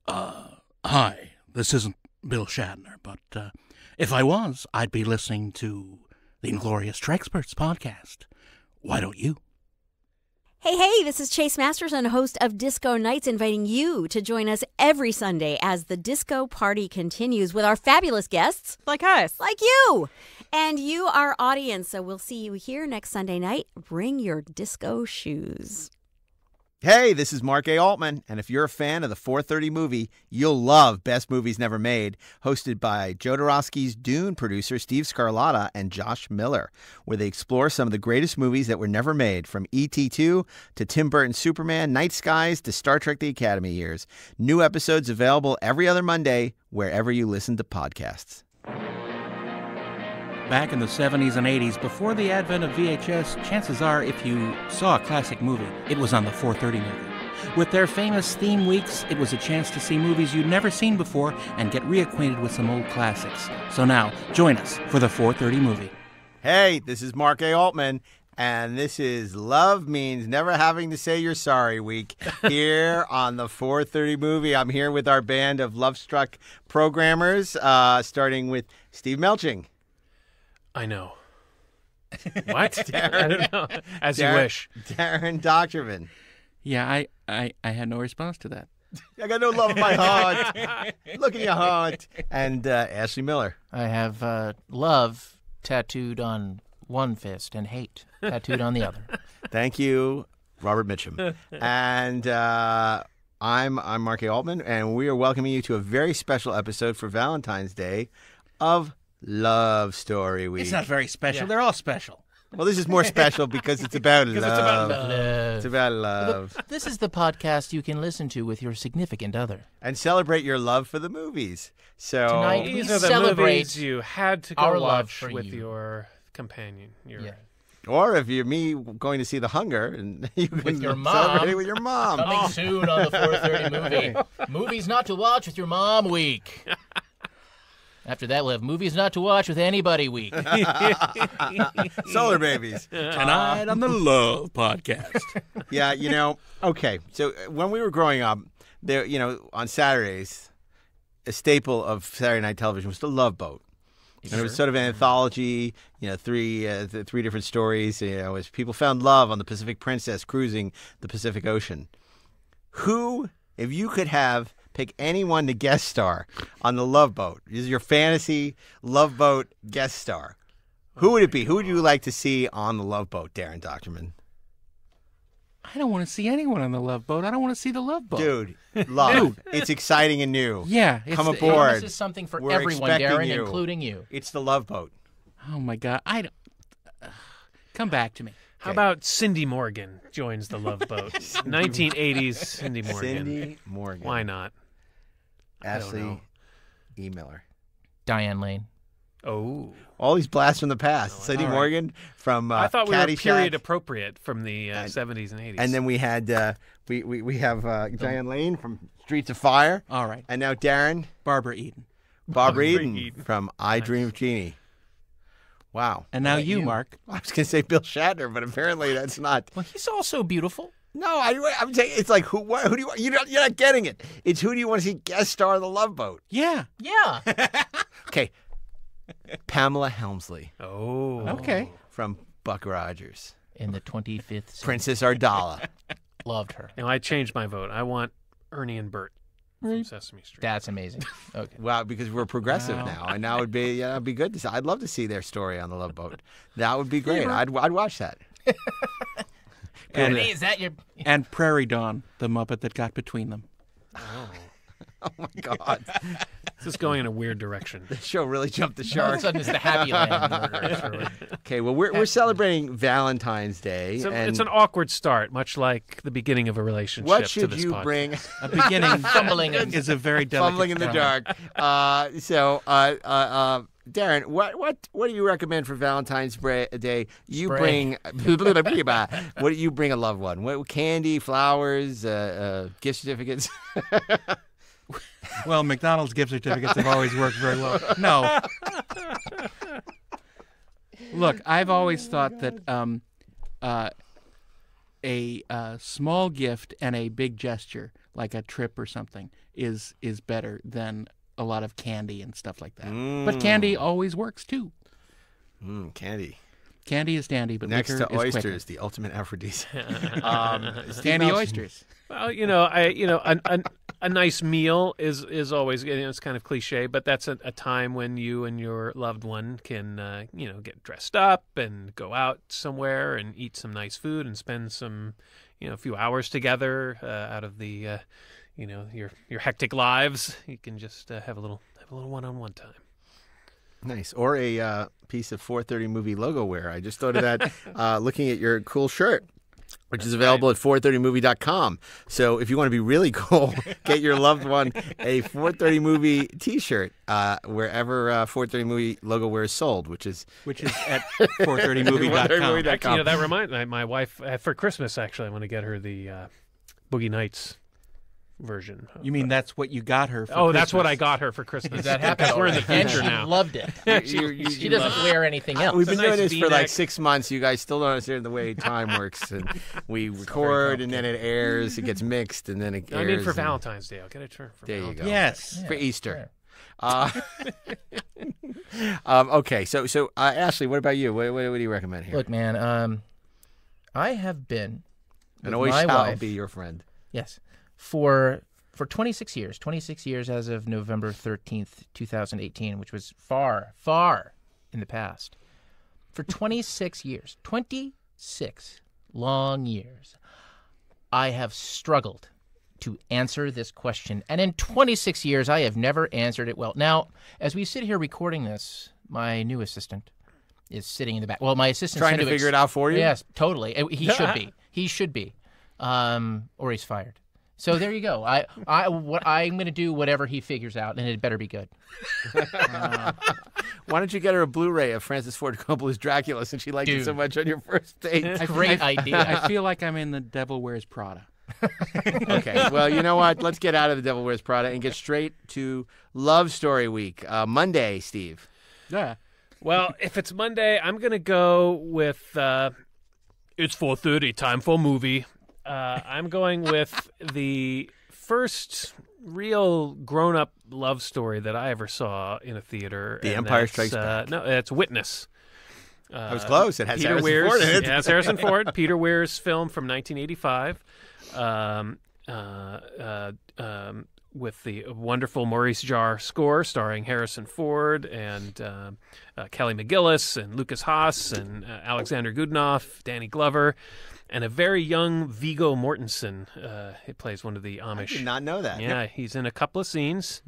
Hi, this isn't Bill Shatner, but if I was, I'd be listening to the Inglorious Trexperts podcast. Why don't you? Hey, this is Chase Masterson, host of Disco Nights, inviting you to join us every Sunday as the disco party continues with our fabulous guests. Like us. Like you. And you, our audience. So we'll see you here next Sunday night. Bring your disco shoes. Hey, this is Mark A. Altman, and if you're a fan of the 4:30 movie, you'll love Best Movies Never Made, hosted by Jodorowsky's Dune producer Steve Scarlatta and Josh Miller, where they explore some of the greatest movies that were never made, from E.T. 2 to Tim Burton's Superman, Night Skies to Star Trek The Academy Years. New episodes available every other Monday, wherever you listen to podcasts. Back in the 70s and 80s, before the advent of VHS, chances are if you saw a classic movie, it was on the 4:30 movie. With their famous theme weeks, it was a chance to see movies you'd never seen before and get reacquainted with some old classics. So now, join us for the 4:30 movie. Hey, this is Mark A. Altman, and this is Love Means Never Having to Say You're Sorry week here on the 4:30 movie. I'm here with our band of love-struck programmers, starting with Steve Melching. I know. What? Darren, I don't know. As you wish. DAREN DOCHTERMAN. Yeah, I had no response to that. I got no love in my heart. Look in your heart. And Ashley Miller. I have love tattooed on one fist and hate tattooed on the other. Thank you, Robert Mitchum. And I'm Mark A. Altman, and we are welcoming you to a very special episode for Valentine's Day of Love Story Week. It's not very special. They're all special. Well, this is more special because it's about love. It's about love. It's about love. This is the podcast you can listen to with your significant other. And celebrate your love for the movies. So Tonight, These we are the celebrate movies you had to go our love watch for with you. your companion. Yeah. Or if you're me going to see The Hunger, and you can With your celebrate mom. it with your mom. Coming soon on the 4:30 movie. Movies not to watch with your mom week. After that, we'll have movies not to watch with anybody week. Solar Babies. Tonight on the Love Podcast. Yeah, okay. So when we were growing up, there, on Saturdays, a staple of Saturday night television was The Love Boat. And it was sort of an anthology, three different stories, as people found love on the Pacific Princess cruising the Pacific Ocean. Who, if you could pick anyone to guest star on The Love Boat, this is your fantasy Love Boat guest star, who would it be? Who would you like to see on The Love Boat, DAREN DOCHTERMAN? I don't want to see anyone on the Love Boat. I don't want to see the Love Boat. Dude, love. It's exciting and new. Yeah. Come aboard. This is something for We're everyone, expecting Darren, you. including you. It's The Love Boat. Oh, my God. I don't... come back to me. How about Cindy Morgan joins the Love Boat? 1980s Cindy Morgan. Cindy Morgan. Why not? Ashley E. Miller. Diane Lane. Oh. All these blasts from the past. Cindy all right. Morgan from I thought we were Caddyshack. period appropriate from the 70s and 80s. And then we had we have Diane Lane from Streets of Fire. All right. And now Darren. Barbara Eden. Barbara Eden Eden. from I Dream of Jeannie. Wow. And now you, Mark. I was going to say Bill Shatner, but apparently that's not. Well, he's also beautiful. No, I'm saying it's like who do you want? You're not getting it. It's who do you want to see guest star on The Love Boat? Yeah. Yeah. Okay. Pamela Helmsley Oh. Okay. from Buck Rogers. In the 25th century. Princess Ardala. Loved her. Now, I changed my vote. I want Ernie and Bert from Sesame Street. That's amazing. Okay. Wow, because we're progressive Wow. now, and now it'd be good to see. I'd love to see their story on The Love Boat. That would be great. I'd watch that. And, Hey, is that your... and Prairie Dawn, the Muppet that got between them. Oh my God, This is going in a weird direction. the show really jumped the All of shark. a sudden, it's the Happy Land murder. Okay, well we're celebrating Valentine's Day, So and it's an awkward start, much like the beginning of a relationship. what to should this you podcast. bring? A beginning Fumbling in- is a very delicate Fumbling in the term. dark. Darren, what do you recommend for Valentine's Day? You Spray. bring what do you bring a loved one? What candy, flowers, gift certificates? Well, McDonald's gift certificates have always worked very well. No. Look, I've always thought that a small gift and a big gesture, like a trip or something, is better than a lot of candy and stuff like that. But candy always works too. Candy. Candy is dandy, but next liquor to is oysters, quicker. the ultimate aphrodisiac. Candy oysters. Well, a nice meal is always, it's kind of cliche, but that's a time when you and your loved one can get dressed up and go out somewhere and eat some nice food and spend some a few hours together out of the your hectic lives. You can just have a little one-on-one time. Nice. Or a piece of 430 movie logo wear. I just thought of that looking at your cool shirt, which is available at 430movie.com. So if you want to be really cool, get your loved one a 430 movie T-shirt wherever 430 movie logo wear is sold, which is at 430movie.com. Actually, that reminds me, my wife for Christmas. Actually, I want to get her the Boogie Nights version. You mean that's what you got her for Oh, Christmas? That's what I got her for Christmas. That happened. We're in the And future she now. loved it. She doesn't wear anything else. We've been nice doing this for like V-neck. 6 months. You guys still don't understand the way time works. And we record, and then it airs. It gets mixed, and then it airs. I mean, for and- Valentine's Day, I'll get it for There you Valentine's go. Yes. For Easter. Okay, so Ashley, what about you? What do you recommend here? Look, man, I have been and with always my shall wife, be your friend. yes, for 26 years. 26 years as of November 13th, 2018, which was far, far in the past. For 26 years, 26 long years, I have struggled to answer this question. And in 26 years, I have never answered it well. Now, as we sit here recording this, my new assistant is sitting in the back. Well, my assistant Trying to figure it out for you? Yes, totally. He should be. He should be. Or he's fired. So there you go. I'm going to do whatever he figures out, and it better be good. Why don't you get her a Blu-ray of Francis Ford Coppola's Dracula since she liked it so much on your first date? Great idea. I feel like I'm in The Devil Wears Prada. Okay, well, you know what? Let's get out of The Devil Wears Prada and get straight to Love Story Week. Monday, Steve. Yeah. Well, if it's Monday, I'm going to go with it's 4:30, time for movie. I'm going with the first real grown-up love story that I ever saw in a theater. The and Empire that's, Strikes Back. No, it's Witness. I was close. It has Peter Harrison Weir's, Ford in it. It has Harrison Ford. Peter Weir's film from 1985. With the wonderful Maurice Jarre score starring Harrison Ford and Kelly McGillis and Lucas Haas and Alexander Goodenough, Danny Glover, and a very young Viggo Mortensen. He plays one of the Amish. I did not know that. Yeah, he's in a couple of scenes.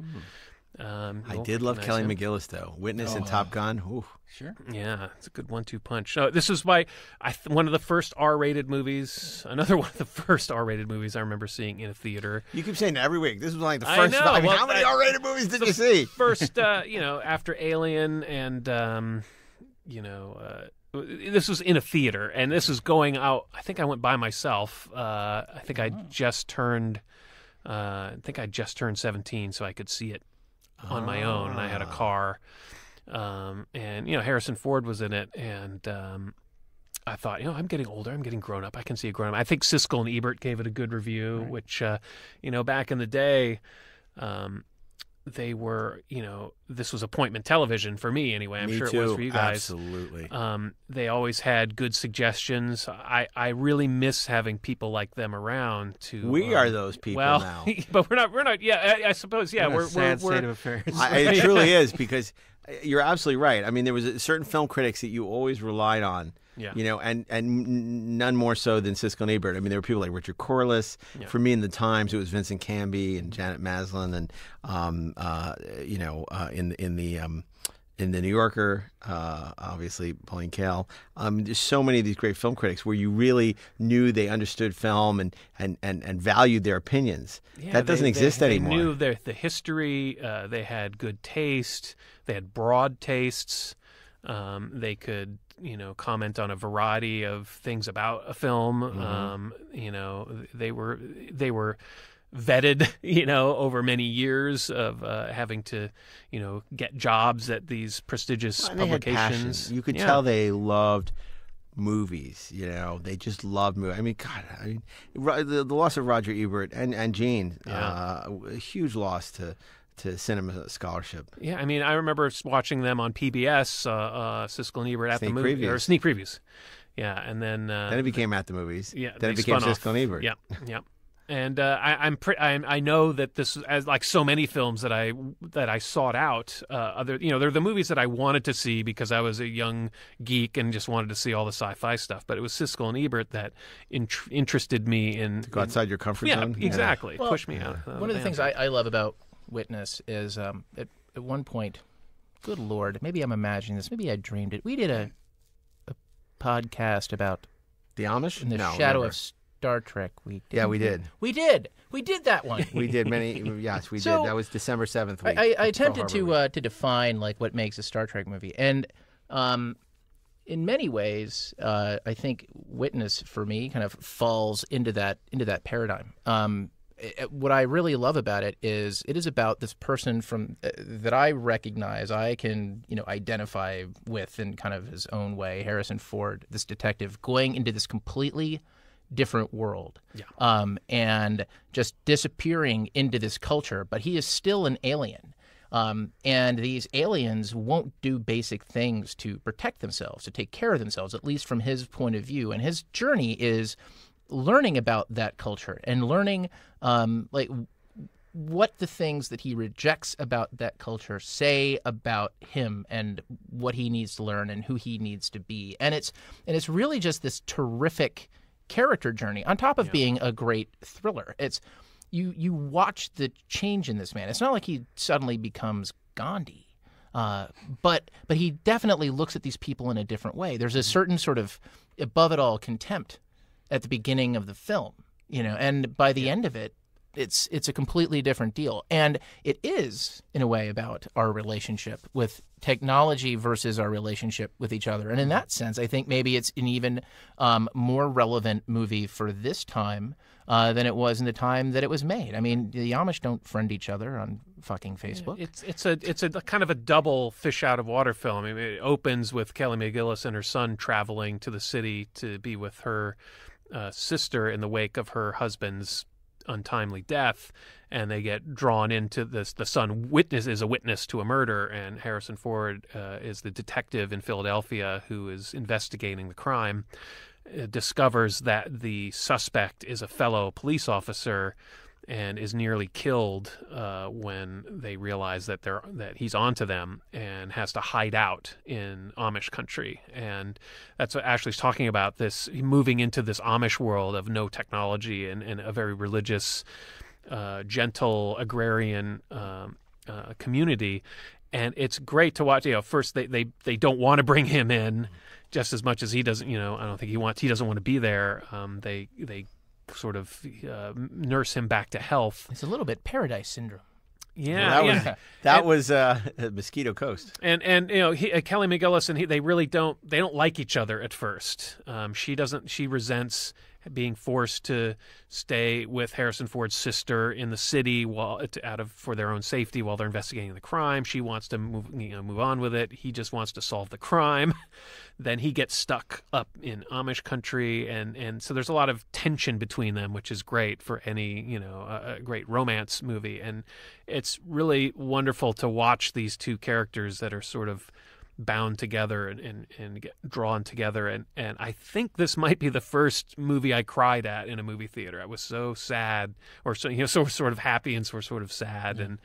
I did love Kelly McGillis, though. Witness and Top Gun. Ooh. Sure. Yeah, it's a good 1-2 punch. This is one of the first R-rated movies. Another one of the first R-rated movies I remember seeing in a theater. You keep saying that every week. This was like the I first. know. I mean, Well, how many R-rated movies did you see? First, after Alien, and this was in a theater, and this was going out. I think I went by myself. I think I just turned 17, so I could see it on my own, and I had a car. And Harrison Ford was in it, and I thought, I'm getting older, I'm getting grown up, I can see a grown up. I think Siskel and Ebert gave it a good review, right. Which back in the day, they were, this was appointment television for me anyway. I'm me sure too. It was for you guys. Absolutely. They always had good suggestions. I really miss having people like them around to. We are those people now. But we're not. Yeah, I suppose. Yeah, we're sad state of affairs. It truly is, because you're absolutely right. I mean, there was certain film critics that you always relied on. Yeah. And none more so than Siskel and Ebert. I mean, there were people like Richard Corliss. Yeah. For me, in the Times, it was Vincent Canby and Janet Maslin, and in the New Yorker, obviously Pauline Kael. There's so many of these great film critics where you really knew they understood film and valued their opinions. Yeah, that doesn't exist anymore. They knew the history. They had good taste. They had broad tastes. They could comment on a variety of things about a film. Mm-hmm. They were vetted, over many years of having to, get jobs at these prestigious publications. You could tell they loved movies. They just loved movies. I mean, God, the loss of Roger Ebert and Gene, a huge loss to cinema scholarship. Yeah, I mean, I remember watching them on PBS, Siskel and Ebert at the movie, or sneak previews. Yeah, and then it became At the Movies. Yeah, then it became Siskel and Ebert. Yeah, yeah. And I know that this, as like so many films that I sought out, they're the movies that I wanted to see because I was a young geek and just wanted to see all the sci-fi stuff. But it was Siskel and Ebert that interested me in to go outside your comfort zone. Yeah, exactly. Well, push me out. One of the things I love about Witness is at one point, good Lord, maybe I'm imagining this, maybe I dreamed it. We did a podcast about the Amish in the shadow of Star Trek. We did that one. We did many. Yes, we did. That was December 7th. I attempted to define like what makes a Star Trek movie, and in many ways, I think Witness for me kind of falls into that paradigm. What I really love about it is about this person from that I recognize, I can identify with in kind of his own way. Harrison Ford, this detective, going into this completely different world, and just disappearing into this culture. But he is still an alien, and these aliens won't do basic things to protect themselves, to take care of themselves, at least from his point of view. And his journey is learning about that culture and learning what the things that he rejects about that culture say about him and what he needs to learn and who he needs to be. And it's really just this terrific character journey on top of being a great thriller. It's you watch the change in this man. It's not like he suddenly becomes Gandhi. But he definitely looks at these people in a different way. There's a certain sort of above it all contempt at the beginning of the film, and by the end of it, it's a completely different deal. And it is, in a way, about our relationship with technology versus our relationship with each other. And in that sense, I think maybe it's an even more relevant movie for this time than it was in the time that it was made. I mean, the Amish don't friend each other on fucking Facebook. It's a kind of a double fish out of water film. I mean, it opens with Kelly McGillis and her son traveling to the city to be with her sister in the wake of her husband's untimely death, and they get drawn into this. The son is a witness to a murder, and Harrison Ford is the detective in Philadelphia who is investigating the crime. Discovers that the suspect is a fellow police officer and is nearly killed when they realize that he's onto them, and has to hide out in Amish country. And that's what Ashley's talking about, this moving into this Amish world of no technology and a very religious, gentle, agrarian community. And it's great to watch. First they don't want to bring him in just as much as he doesn't. I don't think he doesn't want to be there. They sort of nurse him back to health. It's a little bit Paradise Syndrome. Yeah, that was Mosquito Coast. And Kelly McGillis and they really don't like each other at first. She resents being forced to stay with Harrison Ford's sister in the city for their own safety while they're investigating the crime. She wants to move on with it. He just wants to solve the crime. Then he gets stuck up in Amish country, and so there's a lot of tension between them, which is great for any a great romance movie. And it's really wonderful to watch these two characters that are sort of bound together and get drawn together. And I think this might be the first movie I cried at in a movie theater. I was so sad, or so sort of happy and sort of sad. And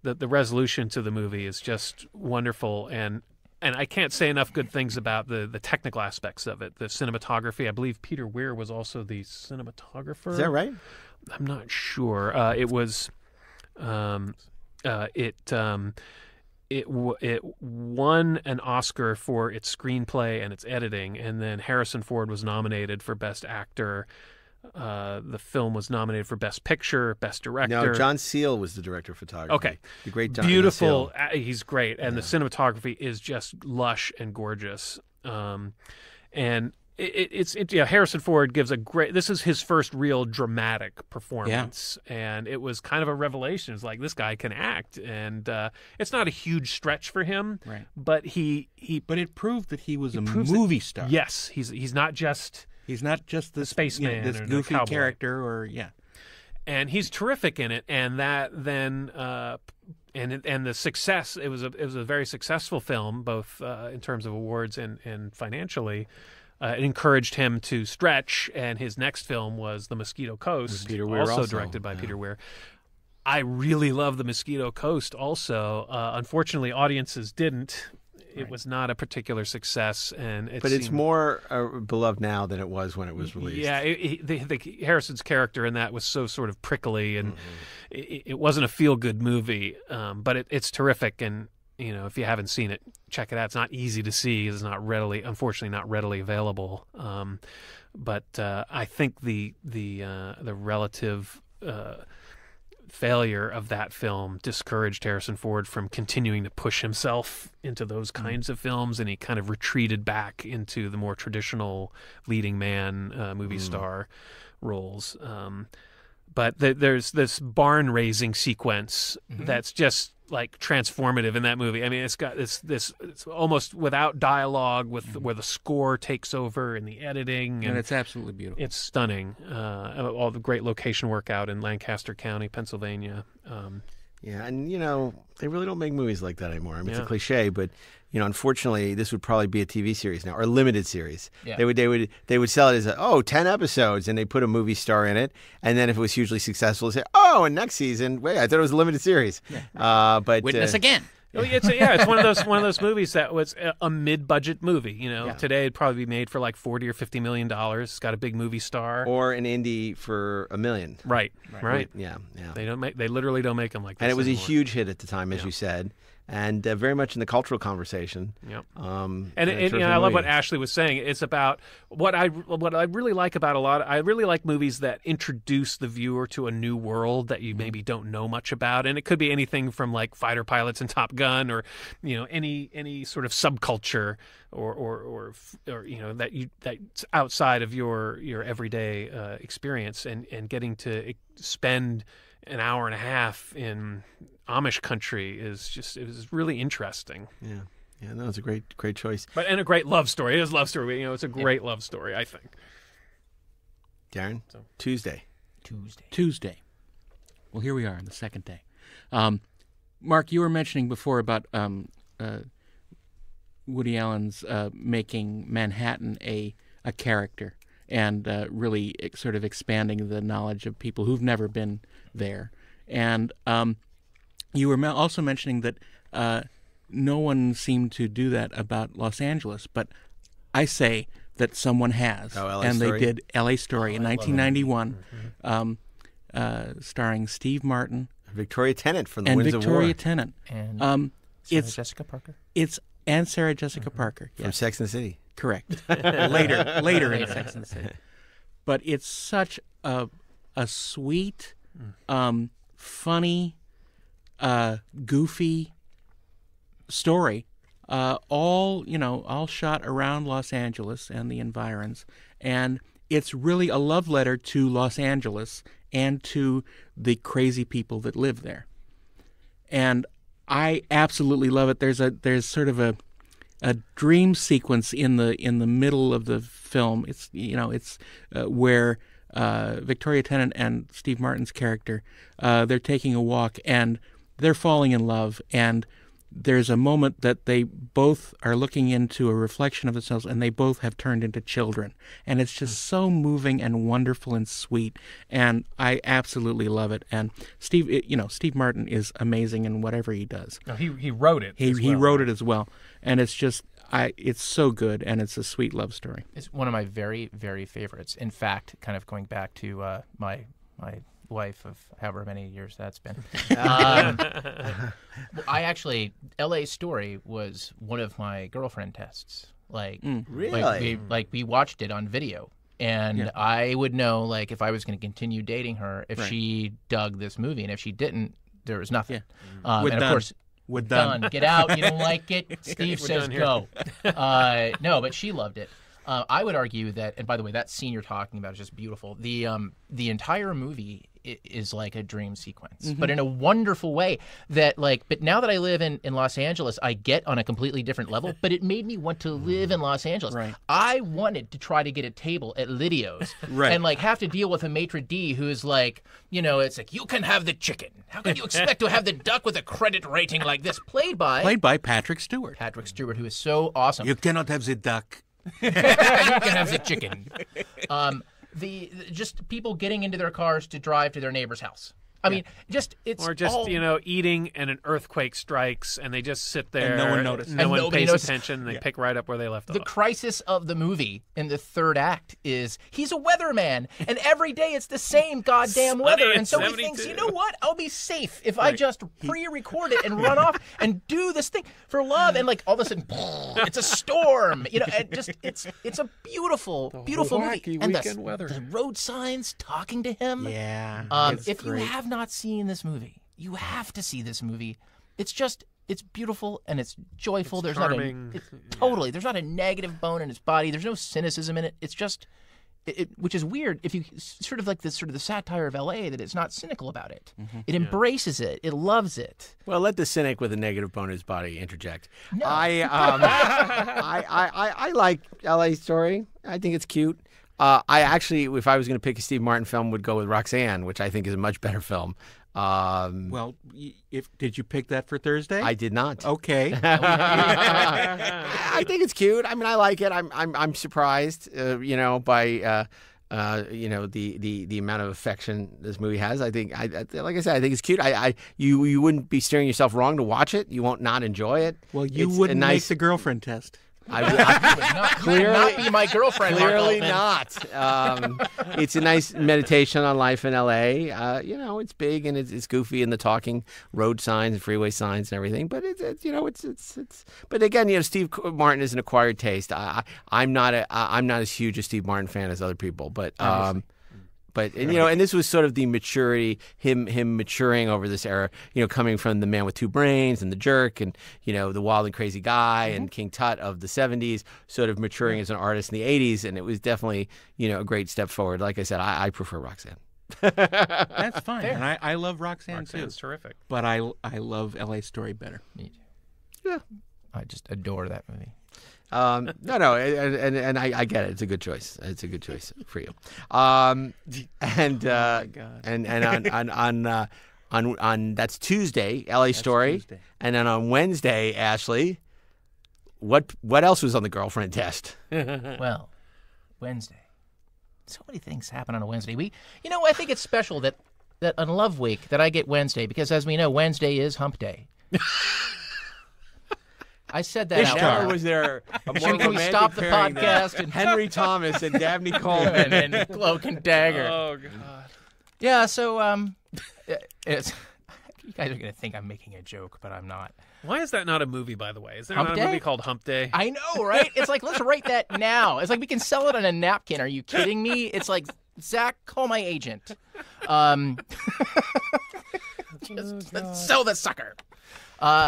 the resolution to the movie is just wonderful. And I can't say enough good things about the technical aspects of it. The cinematography, I believe Peter Weir was also the cinematographer. Is that right? I'm not sure. It was it won an Oscar for its screenplay and its editing, and then Harrison Ford was nominated for Best Actor. The film was nominated for Best Picture, Best Director. No, John Seale was the director of photography. Okay. The great John Beautiful. He's great. And the cinematography is just lush and gorgeous. And Harrison Ford gives a great. This is his first real dramatic performance, and it was kind of a revelation. It's like this guy can act, and it's not a huge stretch for him, Right. but But it proved that he was a movie star. Yes, he's not just the spaceman this or the goofy cowboy. character, or and he's terrific in it, and that then. And the success, it was a very successful film, both in terms of awards and financially. It encouraged him to stretch, and his next film was The Mosquito Coast, Peter Weir also directed by Peter Weir. I really love The Mosquito Coast also. Unfortunately, audiences didn't. It was not a particular success, but it's more beloved now than it was when it was released. Yeah, Harrison's character in that was so sort of prickly, and it wasn't a feel-good movie, but it's terrific. And if you haven't seen it, check it out. It's not easy to see. It's unfortunately not readily available. But I think the relative failure of that film discouraged Harrison Ford from continuing to push himself into those kinds of films, and he kind of retreated back into the more traditional leading man movie star roles. But there's this barn raising sequence that's just like transformative in that movie. I mean, it's got this it's almost without dialogue, where the score takes over and the editing, and it's absolutely beautiful. It's stunning. All the great location work out in Lancaster County, Pennsylvania. Yeah, and they really don't make movies like that anymore. I mean, it's a cliche, but unfortunately, this would probably be a TV series now, or a limited series. Yeah. They would sell it as 10 episodes, and they put a movie star in it, and then if it was hugely successful, they say, and next season, wait, I thought it was a limited series. Yeah. But Witness again. It's one of those movies that was a mid-budget movie. Today it'd probably be made for like $40 or $50 million. It's got a big movie star, or an indie for $1 million. Right. Yeah. They literally don't make them like this. And it was anymore. A huge hit at the time, as you said, and very much in the cultural conversation. Yep. And I love what Ashley was saying. It's about what I really like about I really like movies that introduce the viewer to a new world that you maybe don't know much about, and it could be anything from like fighter pilots and Top Gun, or any sort of subculture or that's outside of your everyday experience, and getting to spend an hour and a half in Amish country it was really interesting. Yeah, no, it's a great choice. And a great love story. It is a love story. It's a great love story, I think. Darren, Tuesday. Well, here we are on the second day. Mark, you were mentioning before about Woody Allen's making Manhattan a character, and really sort of expanding the knowledge of people who've never been there. And you were also mentioning that no one seemed to do that about Los Angeles, but I say that someone has. They did L.A. Story in 1991, starring Steve Martin. Victoria Tennant from the Winds of War. And Sarah Jessica Parker? And Sarah Jessica Parker. From Sex and the City. Correct. later in Sex and the City. But it's such a sweet, funny, goofy story, all shot around Los Angeles and the environs, and it's really a love letter to Los Angeles and to the crazy people that live there. And I absolutely love it. There's sort of a dream sequence in the middle of the film. It's where Victoria Tennant and Steve Martin's character, they're taking a walk and they're falling in love, and there's a moment that they both are looking into a reflection of themselves, and they both have turned into children, and it's just so moving and wonderful and sweet, and I absolutely love it. And Steve Martin is amazing in whatever he does. No, he wrote it. He wrote it as well, and it's just it's so good, and it's a sweet love story. It's one of my very, very favorites. In fact, kind of going back to my wife of however many years that's been. I actually, L.A. Story was one of my girlfriend tests. Really? We watched it on video, and I would know if I was going to continue dating her if she dug this movie, and if she didn't, there was nothing. Yeah. Of course, we're done. Get out. You don't like it. Steve says go. No, but she loved it. I would argue that, and by the way, that scene you're talking about is just beautiful. The entire movie is like a dream sequence, but in a wonderful way. But now that I live in Los Angeles, I get on a completely different level. But it made me want to live in Los Angeles. Right. I wanted to try to get a table at Lidio's and have to deal with a maitre d' who is like, it's like, you can have the chicken. How can you expect to have the duck with a credit rating like this? Played by Patrick Stewart. Patrick Stewart, who is so awesome. You cannot have the duck. You can have the chicken. Just people getting into their cars to drive to their neighbor's house. I mean, eating and an earthquake strikes and they just sit there. And no one notices. No one pays attention. And they pick right up where they left off. The crisis of the movie in the third act is he's a weatherman, and every day it's the same goddamn weather. And so he thinks, you know what? I'll be safe if I just pre-record it and run off and do this thing for love. And all of a sudden, it's a storm. It's a beautiful movie. And the road signs talking to him. Yeah. If you have not seen this movie, you have to see this movie. It's beautiful and it's joyful. It's there's charming. There's not a negative bone in its body. There's no cynicism in it. It's just which is weird if you sort of the satire of LA, that it's not cynical about it. It embraces it. It loves it. Well, let the cynic with a negative bone in his body interject. No. I like LA Story. I think it's cute. I actually, if I was going to pick a Steve Martin film, would go with Roxanne, which I think is a much better film. Well, did you pick that for Thursday? I did not. Okay. I think it's cute. I mean, I like it. I'm surprised, by the amount of affection this movie has. I think, like I said, I think it's cute. You wouldn't be steering yourself wrong to watch it. You won't not enjoy it. Well, you wouldn't make the girlfriend test. I would not be my girlfriend. Clearly not. It's a nice meditation on life in L.A. It's big and it's goofy, and the talking road signs and freeway signs and everything. But it's. But again, Steve Martin is an acquired taste. I'm not as huge a Steve Martin fan as other people, but. And this was sort of the maturity, him maturing over this era, coming from The Man with Two Brains and The Jerk and, The Wild and Crazy Guy and King Tut of the 70s, sort of maturing as an artist in the 80s. And it was definitely, a great step forward. Like I said, I prefer Roxanne. That's fine. Fair. And I love Roxanne too. Roxanne's terrific. But I love LA Story better. Me too. Yeah. I just adore that movie. No, and I get it. It's a good choice. It's a good choice for you. On that's Tuesday, LA Story, Tuesday. And then on Wednesday, Ashley, what else was on the girlfriend test? Well, Wednesday. So many things happen on a Wednesday. I think it's special that on Love Week that I get Wednesday because, as we know, Wednesday is Hump Day. I said that Never was there a more Can we stop the podcast and Henry Thomas and Dabney Coleman and Cloak and Dagger? Oh God. Yeah. So it's you guys are gonna think I'm making a joke, but I'm not. Why is that not a movie, by the way? Is there Hump not Day? A movie called Hump Day? I know, right? It's like, let's write that now. It's like we can sell it on a napkin. Are you kidding me? It's like, Zach, call my agent. Let's sell the sucker.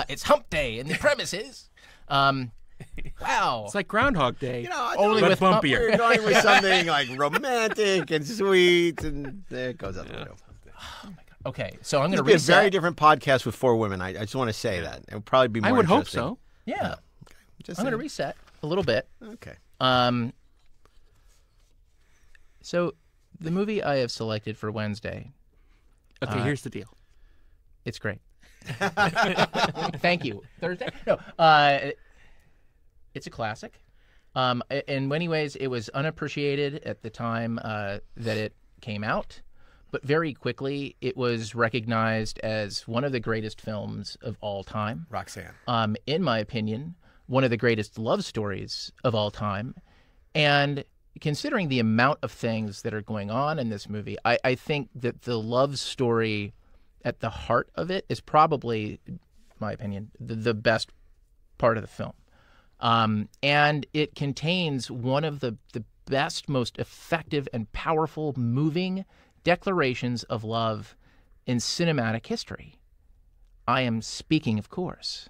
It's Hump Day, and the premise is. Wow. It's like Groundhog Day. Only but with bumpier. We're going with something like romantic and sweet, and there it goes out the window. Oh my God. Okay, so I'm going to be reset. a very different podcast with four women. I just want to say that. It would probably be more I would hope interesting. so. Yeah. Okay. I'm going to reset a little bit. Okay. So the movie I have selected for Wednesday. Okay, here's the deal. It's great. Thank you. Thursday? No. It's a classic. In many ways, it was unappreciated at the time that it came out, but very quickly it was recognized as one of the greatest films of all time. Roxanne. In my opinion, one of the greatest love stories of all time. And considering the amount of things that are going on in this movie, I think that the love story at the heart of it is probably, in my opinion, the best part of the film. And it contains one of the best, most effective and powerful, moving declarations of love in cinematic history. I am speaking, of course,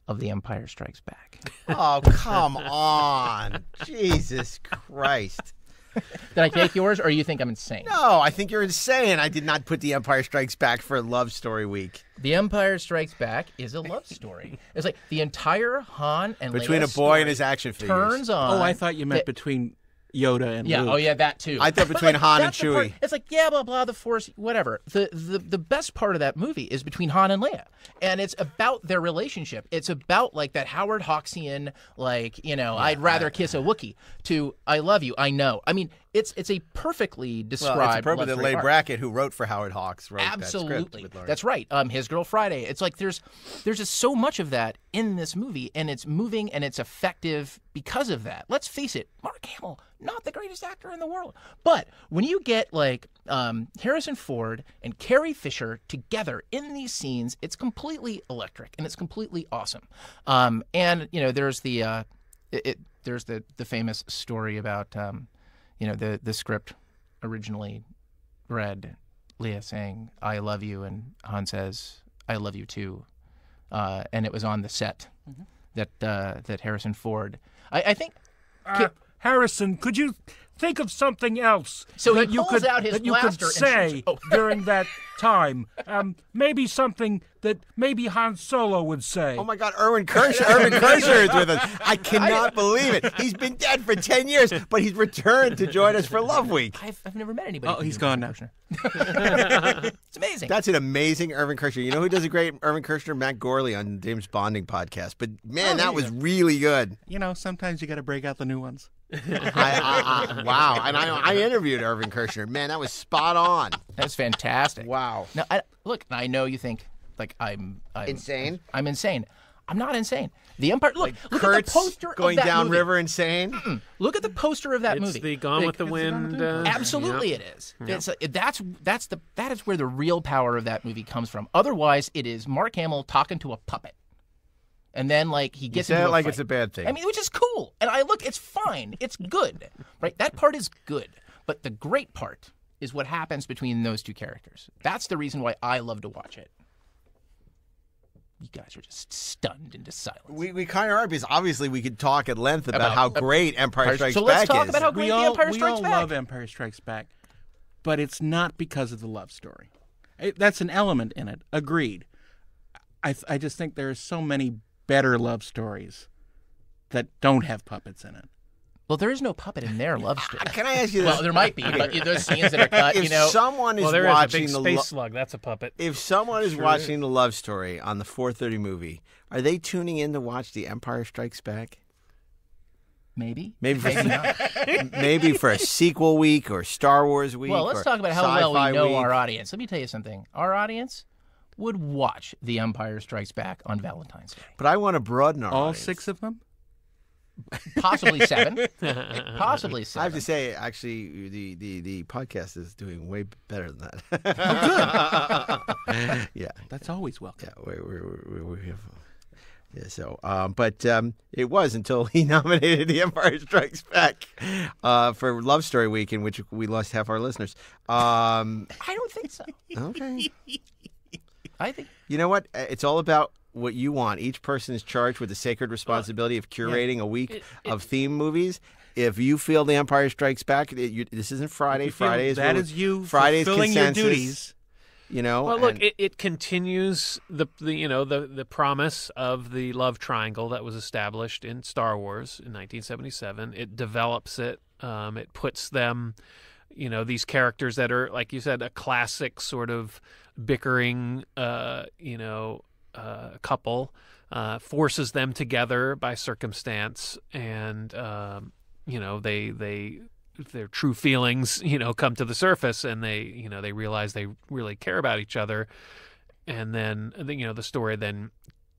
of The Empire Strikes Back. Oh, come on. Jesus Christ. Did I take yours, or you think I'm insane? No, I think you're insane. I did not put The Empire Strikes Back for Love Story Week. The Empire Strikes Back is a love story. It's like the entire Han and Between Leia a boy and his action figures. turns on. Oh, I thought you meant between Yoda and Luke. Oh yeah, that too. I thought between Han and that's the part- Chewie. It's like, yeah, blah, blah, the Force, whatever. The best part of that movie is between Han and Leia. And it's about their relationship. It's about, like, that Howard Hawksian, like, I'd rather kiss a Wookiee to I love you, I know. I mean, it's a perfectly described Well, it's appropriate that love story Leigh arc. Brackett, who wrote for Howard Hawks, wrote Absolutely. that script with Laurie. That's right. His Girl Friday. It's like there's just so much of that in this movie, and it's moving and it's effective because of that. Let's face it, Mark Hamill, not the greatest actor in the world. But when you get like Harrison Ford and Carrie Fisher together in these scenes, it's completely electric and it's completely awesome. And there's the famous story about the script originally read Leia saying "I love you" and Han says "I love you too," and it was on the set that Harrison Ford. I think. Harrison, could you think of something else So that he you pulls could out his that you could blaster and say shoots- oh. during that time? Maybe something that maybe Han Solo would say. Oh my God, Erwin Kirscher is with us. I cannot believe it. He's been dead for 10 years, but he's returned to join us for Love Week. I've never met anybody. Oh, he's gone now. It's amazing. That's an amazing Erwin Kirscher. You know who does a great Erwin Kirscher? Matt Gorley on James Bonding podcast. But man, that was really good. Sometimes you got to break out the new ones. Wow. And I interviewed Erwin Kirscher. Man, that was spot on. That's fantastic. Wow. Now, look, I know you think like I'm Insane? I'm insane. I'm not insane. The Empire. Look at the Kurtz poster going of that down movie. river insane. Look at the poster of that It's movie. the Gone with the Wind. Absolutely, yeah. it is. It's that is where the real power of that movie comes from. Otherwise, it is Mark Hamill talking to a puppet, and then like he gets Say into it like fight. it's a bad thing. I mean, which is cool. And it's fine. It's good, right? That part is good. But the great part is what happens between those two characters. That's the reason why I love to watch it. You guys are just stunned into silence. We kind of are, because obviously we could talk at length about how great Empire Strikes So Back let's talk is. about how great The Empire Strikes we Back. all love Empire Strikes Back, but it's not because of the love story. That's an element in it. Agreed. I just think there are so many better love stories that don't have puppets in it. Well, there is no puppet in their love story. Can I ask you this? Well, there might be, but those scenes that are cut, If someone is Well, there is a watching big the space slug. That's a puppet. if someone is watching the love story on the 4:30 movie, are they tuning in to watch The Empire Strikes Back? maybe Maybe not. maybe for a sequel week or Star Wars week. Well, let's or talk about how well we sci-fi know week. our audience. Let me tell you something. Our audience would watch The Empire Strikes Back on Valentine's Day. But I want to broaden our All audience. 6 of them? Possibly 7. Possibly 7. I have to say, actually, the podcast is doing way better than that. Good. Yeah. That's always welcome. Yeah, we have. Yeah, so, but it was until he nominated The Empire Strikes Back for Love Story Week, in which we lost half our listeners. I don't think so. Okay. I think You know what? It's all about what you want. Each person is charged with the sacred responsibility of curating a week of theme movies. If you feel The Empire Strikes Back, this isn't Friday. Friday is that is you Friday's fulfilling your consensus. duties. Well, look, and- it continues the promise of the love triangle that was established in Star Wars in 1977. It develops it. It puts them, these characters that are, like you said, a classic sort of bickering, couple, forces them together by circumstance, and their true feelings, come to the surface, and they realize they really care about each other, and then the story then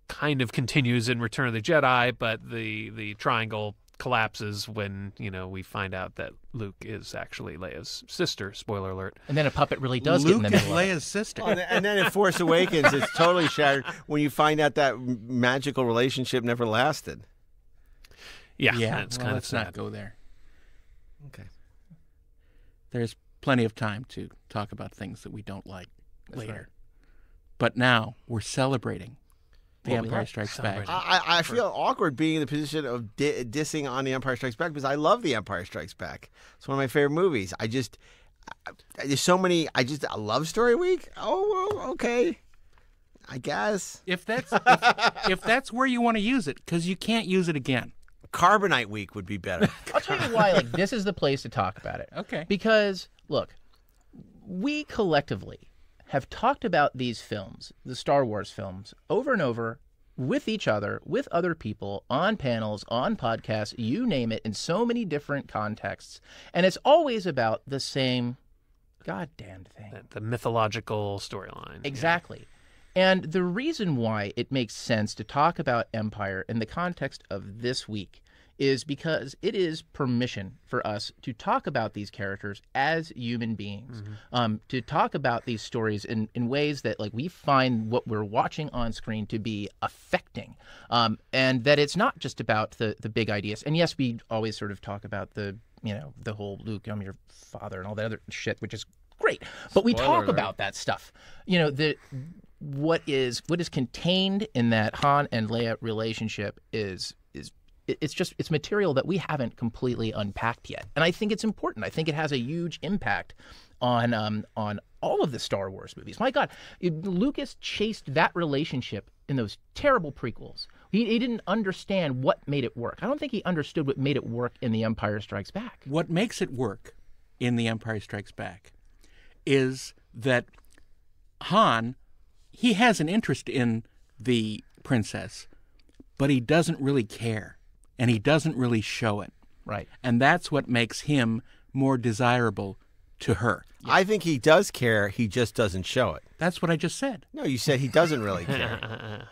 kind of continues in Return of the Jedi, but the triangle collapses when we find out that Luke is actually Leia's sister. Spoiler alert. and then a puppet really does Luke get in the is middle of it. Leia's sister. Oh, and then in Force Awakens, it's totally shattered when you find out that magical relationship never lasted. Yeah, yeah, that's well, kind of let's sad. not go there. Okay. There's plenty of time to talk about things that we don't like That's later. right. But now we're celebrating The Empire Strikes Back. I feel awkward being in the position of dissing on The Empire Strikes Back because I love The Empire Strikes Back. It's one of my favorite movies. There's so many. A love story week. Oh, well, okay. I guess If that's where you want to use it, because you can't use it again. Carbonite week would be better. I'll tell you why. Like, this is the place to talk about it. Okay. Because look, we collectively have talked about these films, the Star Wars films, over and over with each other, with other people, on panels, on podcasts, you name it, in so many different contexts. And it's always about the same goddamn thing. The mythological storyline. Exactly. And the reason why it makes sense to talk about Empire in the context of this week is because it is permission for us to talk about these characters as human beings, to talk about these stories in ways that, like, we find what we're watching on screen to be affecting, and that it's not just about the big ideas. And yes, we always sort of talk about the whole Luke, I'm your father, and all that other shit, which is great. But we talk about that stuff. What is contained in that Han and Leia relationship is it's material that we haven't completely unpacked yet, and I think it's important. I think it has a huge impact on all of the Star Wars movies. My God, Lucas chased that relationship in those terrible prequels. He didn't understand what made it work. I don't think he understood what made it work in The Empire Strikes Back. What makes it work in The Empire Strikes Back is that Han, he has an interest in the princess, but he doesn't really care, and he doesn't really show it. Right. And that's what makes him more desirable to her. I think he does care. He just doesn't show it. That's what I just said. No, you said he doesn't really care.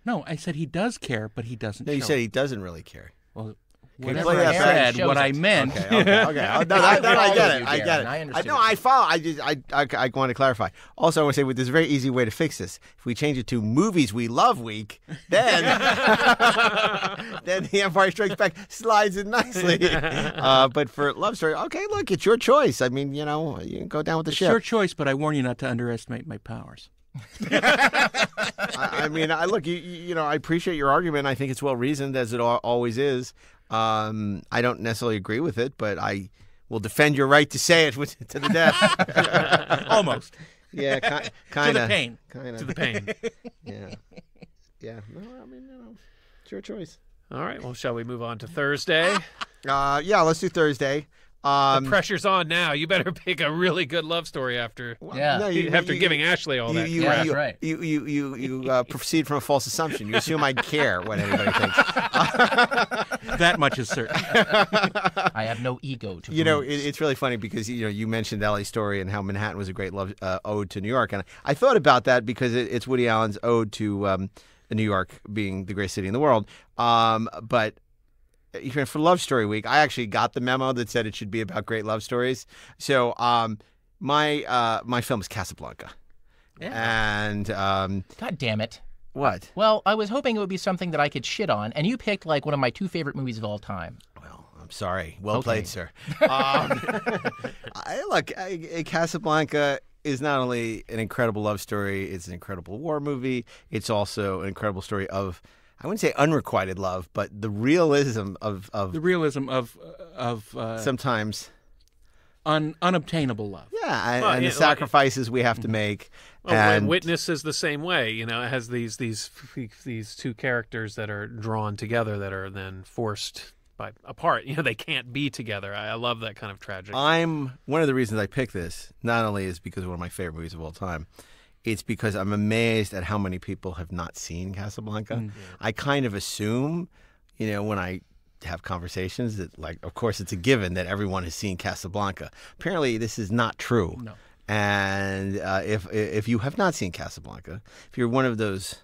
No, I said he does care, but he doesn't No, show you said it. he doesn't really care. Well, Can you whatever play I that back? said, what I meant. Okay. Oh, no, I get it. I get it. I understand. I follow. I want to clarify. Also, I want to say, with this very easy way to fix this, if we change it to Movies We Love Week, then The Empire Strikes Back slides in nicely. But for love story, okay, look, it's your choice. I mean, you can go down with the It's ship. your choice, but I warn you not to underestimate my powers. I mean, look, I appreciate your argument. I think it's well reasoned, as it always is. I don't necessarily agree with it, but I will defend your right to say it to the death. Almost. Yeah, kind To of. the pain. To the pain. Yeah. Yeah. No, I mean, it's your choice. All right. Well, shall we move on to Thursday? Yeah, let's do Thursday. The pressure's on now. You better pick a really good love story after giving Ashley all that crap. That's right. You proceed from a false assumption. You assume I care what anybody thinks. That much is certain. I have no ego to bruise. It's really funny because you mentioned L.A. Story and how Manhattan was a great love ode to New York, and I thought about that because it's Woody Allen's ode to New York being the greatest city in the world. But for Love Story Week, I actually got the memo that said it should be about great love stories. So my film is Casablanca. Yeah. And God damn it. what? Well, I was hoping it would be something that I could shit on, and you picked like one of my two favorite movies of all time. Well, I'm sorry. Well played, sir. Look, Casablanca is not only an incredible love story, it's an incredible war movie. It's also an incredible story of, I wouldn't say unrequited love, but the realism of The realism of sometimes unobtainable love. and the sacrifices we have to make. And Witness is the same way. It has these two characters that are drawn together that are then forced apart. They can't be together. I love that kind of tragedy. One of the reasons I picked this not only is because of one of my favorite movies of all time. It's because I'm amazed at how many people have not seen Casablanca. Mm-hmm. I kind of assume, when I have conversations that, like, of course, it's a given that everyone has seen Casablanca. Apparently, this is not true. No. And if you have not seen Casablanca, if you're one of those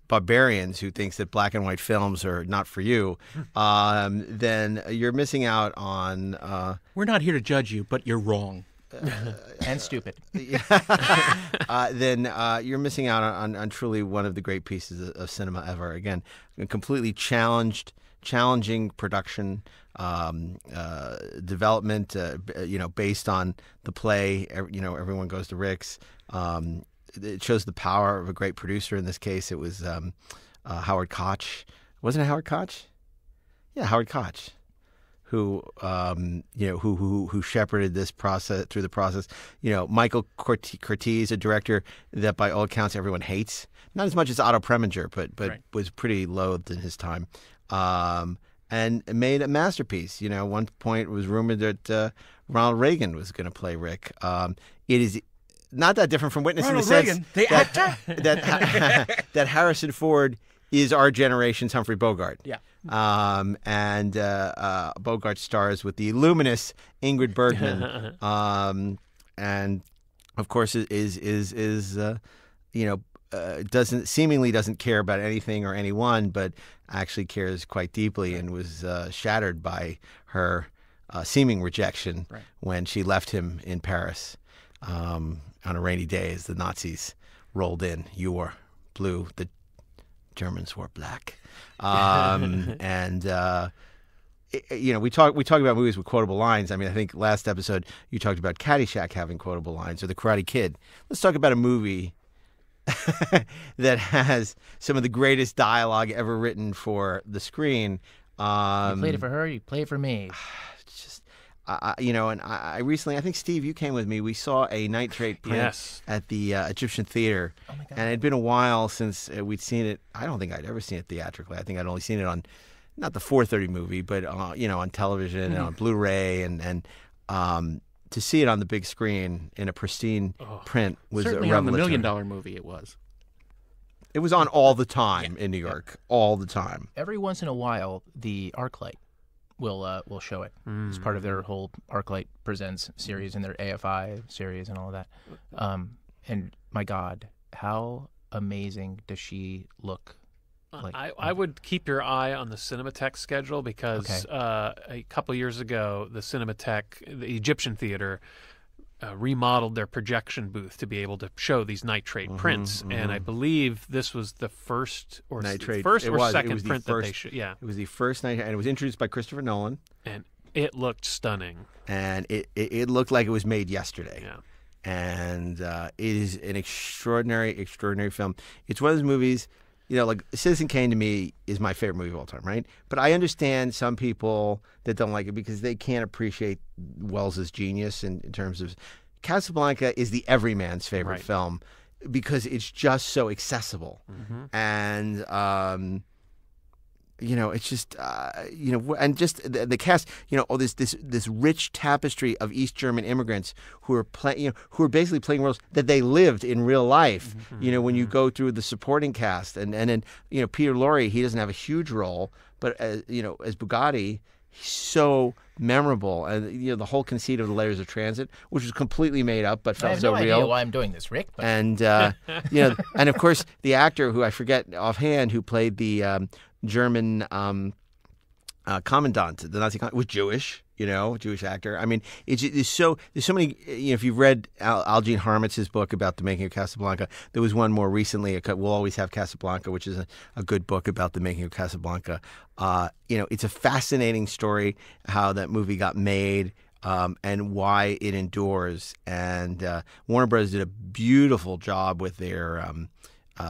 barbarians who thinks that black and white films are not for you, then you're missing out on... We're not here to judge you, but you're wrong. And stupid. Then you're missing out on truly one of the great pieces of cinema ever. Again, a completely challenging production, development, based on the play. Everyone Goes to Rick's. it shows the power of a great producer. In this case, it was Howard Koch. Wasn't it Howard Koch? Yeah, Howard Koch, who who shepherded this process through the process. Michael Curtiz, a director that by all accounts everyone hates, not as much as Otto Preminger, but Right. was pretty loathed in his time, and made a masterpiece. At one point it was rumored that Ronald Reagan was going to play Rick. It is not that different from Witness Ronald in the sense Reagan, the actor. that Harrison Ford is our generation's Humphrey Bogart. Yeah. And Bogart stars with the luminous Ingrid Bergman, and of course doesn't care about anything or anyone, but actually cares quite deeply, and was shattered by her seeming rejection when she left him in Paris on a rainy day as the Nazis rolled in. You wore blue, the Germans wore black. And we talk about movies with quotable lines. I mean, I think last episode you talked about Caddyshack having quotable lines, or The Karate Kid. Let's talk about a movie that has some of the greatest dialogue ever written for the screen. You played it for her, you play it for me. And I recently, I think, Steve, you came with me. We saw a nitrate print at the Egyptian Theater. Oh my God. And it had been a while since we'd seen it. I don't think I'd ever seen it theatrically. I think I'd only seen it on, not the 4:30 movie, but on television and on Blu-ray, and to see it on the big screen in a pristine print was Certainly a on the $1 revelation. Million movie it was. It was on all the time in New York, all the time. Every once in a while, the ArcLight will show it. It's part of their whole ArcLight Presents series and their AFI series and all of that. And my God, how amazing does she look? I would keep your eye on the Cinematheque schedule, because a couple years ago, the Cinematheque, the Egyptian Theater, remodeled their projection booth to be able to show these nitrate prints, and I believe this was the first or Nitrate. second print that they showed. Yeah, it was the first night, and it was introduced by Christopher Nolan, and it looked stunning. And it looked like it was made yesterday. Yeah. And it is an extraordinary film. It's one of those movies, like Citizen Kane to me is my favorite movie of all time, right? But I understand some people that don't like it because they can't appreciate Wells's genius in terms of Casablanca is the everyman's favorite film because it's just so accessible. And it's just and just the cast, this rich tapestry of East German immigrants who are who are basically playing roles that they lived in real life. When you go through the supporting cast, and then Peter Lorre, he doesn't have a huge role, but as Bugatti, he's so memorable, and the whole conceit of the Layers of Transit, which was completely made up but felt so real. I have no idea why I'm doing this, Rick. But... And and of course the actor who I forget offhand who played the German commandant, the Nazi was Jewish, Jewish actor. I mean, there's so many. If you've read Algene Harmitz's book about the making of Casablanca, there was one more recently. We'll Always Have Casablanca, which is a good book about the making of Casablanca. It's a fascinating story how that movie got made. And why it endures. And Warner Bros. Did a beautiful job with their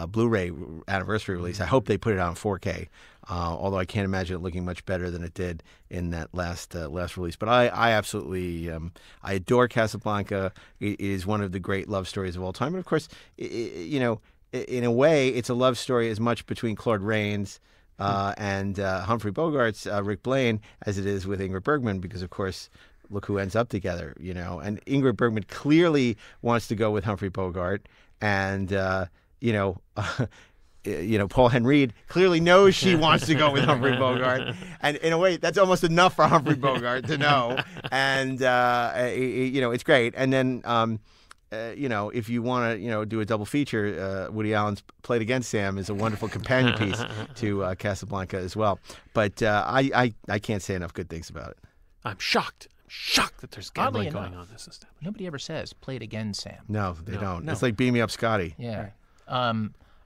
Blu-ray anniversary release. I hope they put it out in 4K, although I can't imagine it looking much better than it did in that last release. But I absolutely I adore Casablanca. It is one of the great love stories of all time. And of course, in a way, it's a love story as much between Claude Rains and Humphrey Bogart's Rick Blaine as it is with Ingrid Bergman, because of course, look who ends up together, And Ingrid Bergman clearly wants to go with Humphrey Bogart, and Paul Henreid clearly knows she wants to go with Humphrey Bogart, and in a way, that's almost enough for Humphrey Bogart to know, and it's great. And then if you want to do a double feature, Woody Allen's Played Against Sam is a wonderful companion piece to Casablanca as well. But I can't say enough good things about it. I'm shocked that there's gambling going on in this establishment. Nobody ever says "Play it again, Sam." No, they don't. No. It's like Beam Me Up, Scotty. Yeah.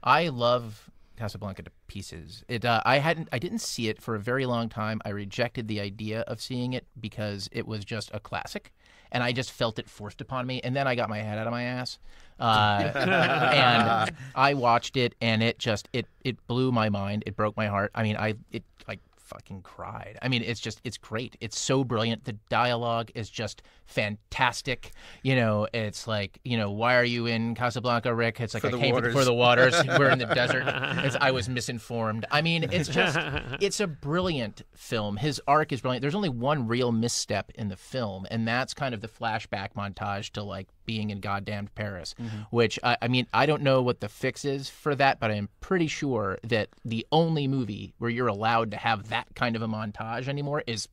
I love Casablanca to pieces. I didn't see it for a very long time. I rejected the idea of seeing it because it was just a classic, and I just felt it forced upon me. And then I got my head out of my ass. And I watched it, and it blew my mind. It broke my heart. I mean, I fucking cried. I mean, it's great. It's so brilliant. The dialogue is just fantastic. It's like, why are you in Casablanca, Rick? It's like, I came for the waters. We're in the desert. I was misinformed. I mean, it's a brilliant film. His arc is brilliant. There's only one real misstep in the film, and that's kind of the flashback montage to like being in goddamn Paris, which I mean, I don't know what the fix is for that, but I'm pretty sure that the only movie where you're allowed to have that kind of a montage anymore is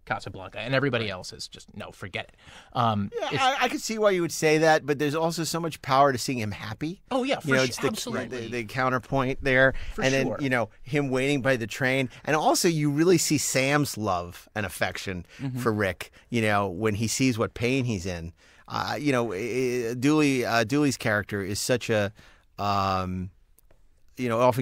Casablanca, and everybody else is just, no, forget it. I could see why you would say that, but there's also so much power to seeing him happy. Oh yeah, it's absolutely. The counterpoint there, then him waiting by the train, and also you really see Sam's love and affection for Rick. When he sees what pain he's in. Dooley's character is such a, often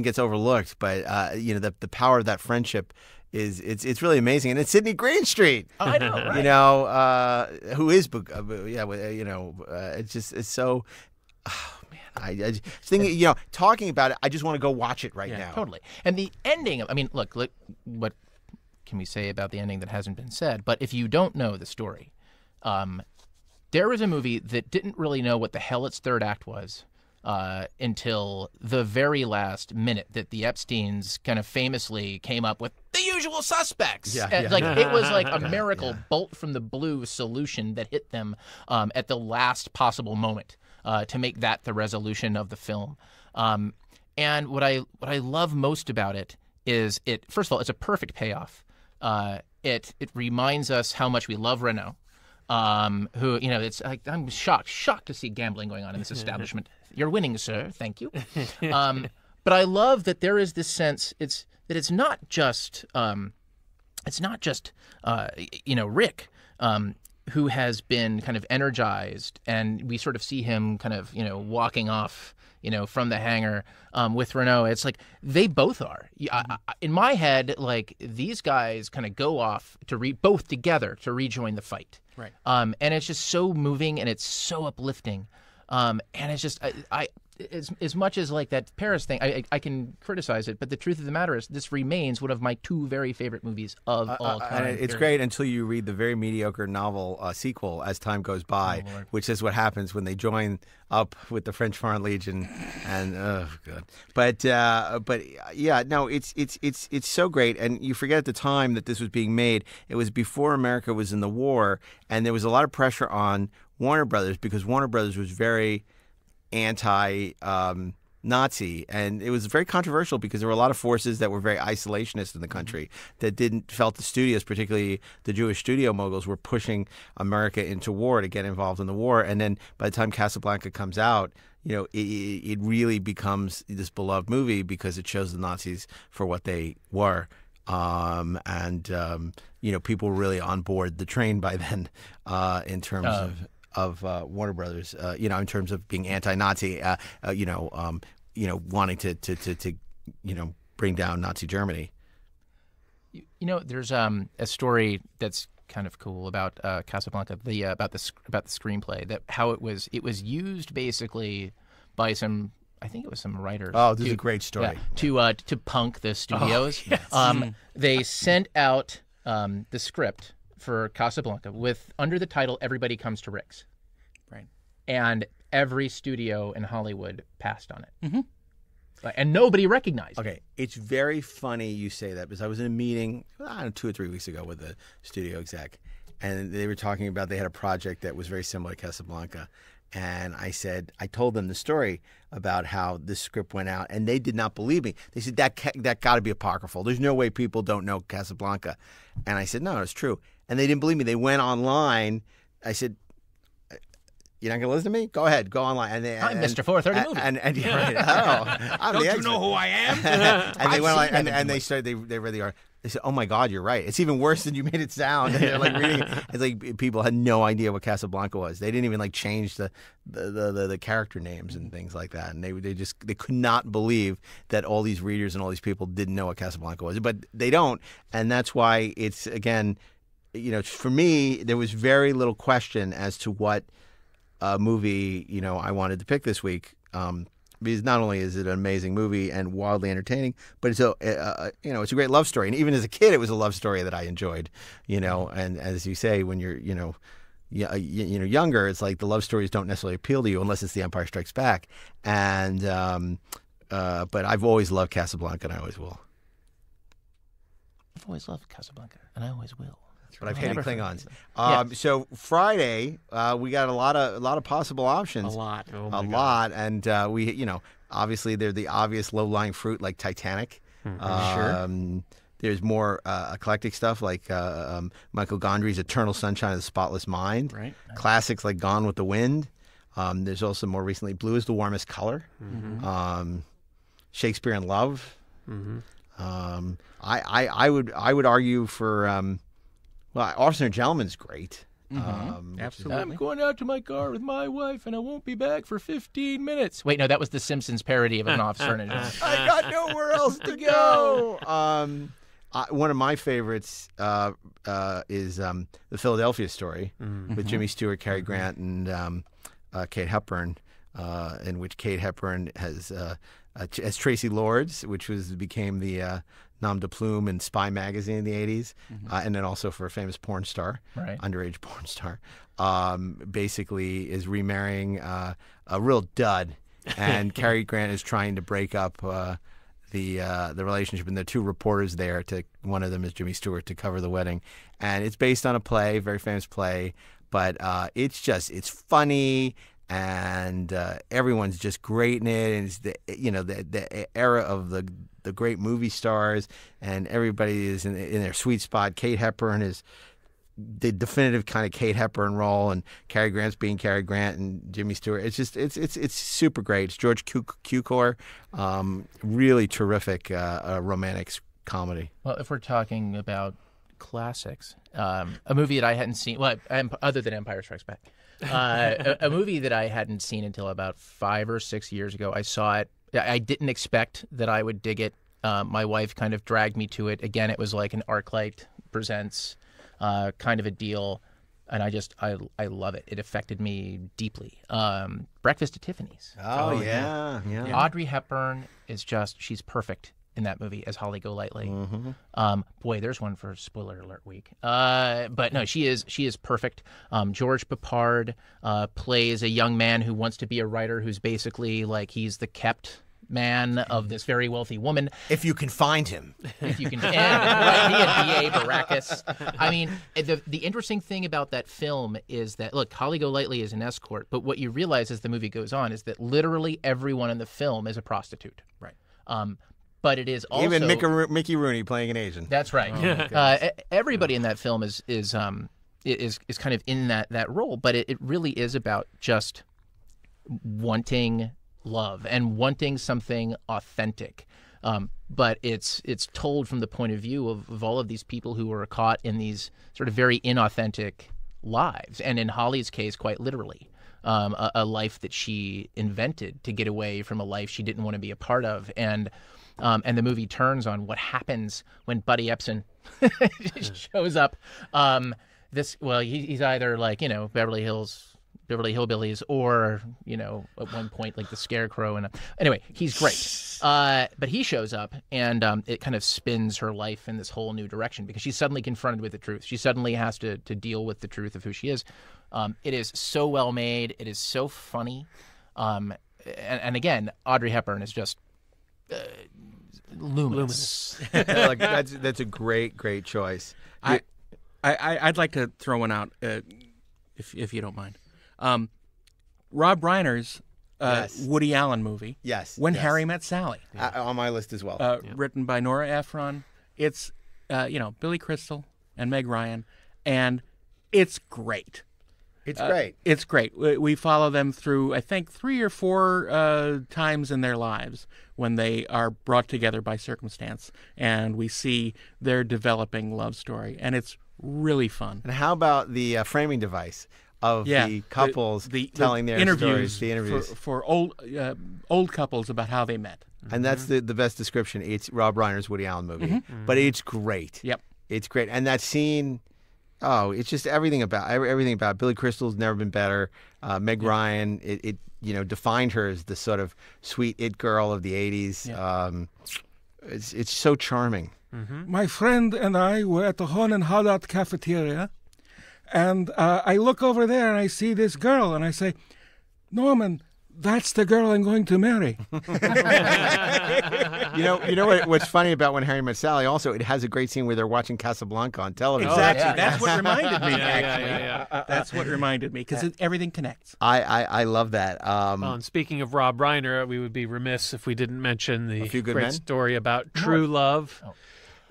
gets overlooked, but the power of that friendship it's really amazing, and it's Sidney Greenstreet. Oh, I know, right? Who is it's so. Oh man, I just think talking about it, I just want to go watch it right now. Totally. And the ending. I mean, look, what can we say about the ending that hasn't been said? But if you don't know the story, there was a movie that didn't really know what the hell its third act was until the very last minute that the Epsteins kind of famously came up with The Usual Suspects. Like it was like a miracle bolt from the blue solution that hit them at the last possible moment to make that the resolution of the film. And what I love most about it is first of all, it's a perfect payoff. It reminds us how much we love Renault. Who, it's like, I'm shocked to see gambling going on in this establishment. You're winning, sir. Thank you. But I love that there is this sense it's not just Rick, who has been kind of energized, and we sort of see him kind of, walking off, from the hangar with Renault. It's like they both are. In my head, like these guys kind of go off to both together to rejoin the fight. Right. And it's just so moving, and it's so uplifting. And it's just as much as like that Paris thing, I can criticize it, but the truth of the matter is this remains one of my two very favorite movies of all time. It's great until you read the very mediocre novel sequel, As Time Goes By, which is what happens when they join up with the French Foreign Legion, and oh god. But yeah, no, it's so great, and you forget at the time that this was being made, it was before America was in the war, and there was a lot of pressure on Warner Brothers because Warner Brothers was very anti-Nazi, and it was very controversial because there were a lot of forces that were very isolationist in the country that felt the studios, particularly the Jewish studio moguls, were pushing America into war to get involved in the war. And then by the time Casablanca comes out, it really becomes this beloved movie because it shows the Nazis for what they were. People were really on board the train by then in terms of Warner Brothers, in terms of being anti-Nazi, wanting to bring down Nazi Germany. There's a story that's kind of cool about Casablanca, about the screenplay, that how it was used basically by some. I think it was some writers. Oh, this is a great story. Yeah, to punk the studios. Oh, yes. They sent out the script for Casablanca under the title "Everybody Comes to Rick's," right? And every studio in Hollywood passed on it, and nobody recognized it. Okay, it's very funny you say that because I was in a meeting 2 or 3 weeks ago with a studio exec, and they were talking about they had a project that was very similar to Casablanca. And I told them the story about how this script went out, and they did not believe me. They said, that got to be apocryphal. There's no way people don't know Casablanca. And I said, no, it's true. And they didn't believe me. They went online. I said, you're not going to listen to me? Go ahead. Go online. I'm Mr. 430 Movie. And oh, I'm don't the you know who I am? And they went online, and they read the article. They said, oh, my God, you're right. It's even worse than you made it sound. And they're like reading it. It's like people had no idea what Casablanca was. They didn't even change the character names and things like that. And they could not believe that all these readers and all these people didn't know what Casablanca was. But they don't. And that's why it's, again, for me, there was very little question as to what movie, I wanted to pick this week. Because not only is it an amazing movie and wildly entertaining, but it's it's a great love story. And even as a kid, it was a love story that I enjoyed. And as you say, when you're younger, it's like the love stories don't necessarily appeal to you unless it's The Empire Strikes Back. And but I've always loved Casablanca, and I always will. I've always loved Casablanca, and I always will. But I've hated Klingons. Yes. So Friday, we got a lot of possible options. A lot. Oh A my lot, and we, obviously they're the obvious low-lying fruit like Titanic. Sure. There's more eclectic stuff like Michael Gondry's Eternal Sunshine of the Spotless Mind. Right. Classics like Gone with the Wind. There's also more recently Blue is the Warmest Color. Shakespeare in Love. I would argue for Officer and Gentleman's great. Absolutely. I'm going out to my car with my wife, and I won't be back for 15 minutes. Wait, no, that was the Simpsons parody of an officer and a gentleman. I got nowhere else to go. One of my favorites is The Philadelphia Story with Jimmy Stewart, Cary Grant, and Kate Hepburn, in which Kate Hepburn has as Tracy Lords, which became the nom de plume in Spy magazine in the 80s, and then also for a famous porn star, underage porn star, basically is remarrying a real dud, and Cary Grant is trying to break up the relationship, and there are two reporters there. One of them is Jimmy Stewart to cover the wedding, and it's based on a play, very famous play, but it's funny. And everyone's just great in it, and it's the era of the great movie stars, and everybody is in their sweet spot. Kate Hepburn is the definitive kind of Kate Hepburn role, and Cary Grant's being Cary Grant, and Jimmy Stewart. It's super great. It's George Cukor, really terrific romantic comedy. Well, if we're talking about classics, a movie that I hadn't seen, other than Empire Strikes Back. A movie that I hadn't seen until about 5 or 6 years ago. I saw it. I didn't expect that I would dig it. My wife kind of dragged me to it. Again, it was like an ArcLight Presents kind of a deal, and I love it. It affected me deeply. Breakfast at Tiffany's. Oh yeah. Audrey Hepburn is she's perfect in that movie as Holly Golightly. Boy, there's one for spoiler alert week. But no, she is perfect. George Peppard plays a young man who wants to be a writer, who's basically like he's the kept man of this very wealthy woman. If you can find him. If you can. He and B.A. Baracus. I mean, the interesting thing about that film is that, look, Holly Golightly is an escort, but what you realize as the movie goes on is that literally everyone in the film is a prostitute. Right. But it is also even Mickey Rooney playing an Asian. That's right. Everybody in that film is kind of in that role, but it really is about just wanting love and wanting something authentic. But it's told from the point of view of all of these people who are caught in these sort of very inauthentic lives, and in Holly's case, quite literally. A life that she invented to get away from a life she didn't want to be a part of, and the movie turns on what happens when Buddy Epson shows up. He's either like Beverly Hillbillies, or at one point like the Scarecrow, and anyway, he's great. But he shows up, and it kind of spins her life in this whole new direction because she's suddenly confronted with the truth. She suddenly has to deal with the truth of who she is. It is so well made. It is so funny. And again, Audrey Hepburn is just luminous. That's a great choice. I'd like to throw one out, if you don't mind. Rob Reiner's Woody Allen movie. Yes. When Harry Met Sally. On my list as well. Written by Nora Ephron. It's Billy Crystal and Meg Ryan, and it's great. It's great. It's great. We follow them through, I think, 3 or 4 times in their lives when they are brought together by circumstance, and we see their developing love story, and it's really fun. And how about the framing device of the couples telling their interviews, stories? The interviews for old couples about how they met. And that's the best description. It's Rob Reiner's Woody Allen movie, but it's great. Yep. It's great. And that scene Oh, it's just everything about Billy Crystal's never been better. Meg Ryan, it defined her as the sort of sweet it girl of the '80s. Yeah. It's so charming. My friend and I were at the Horn and Haudat cafeteria, and I look over there and I see this girl, and I say, Norman, that's the girl I'm going to marry. What's funny about When Harry Met Sally? Also, it has a great scene where they're watching Casablanca on television. Exactly. yeah. That's what reminded me, actually. Yeah. That's what reminded me, because everything connects. I love that. Well, and speaking of Rob Reiner, we would be remiss if we didn't mention the A Few Good great Men? story about True Love.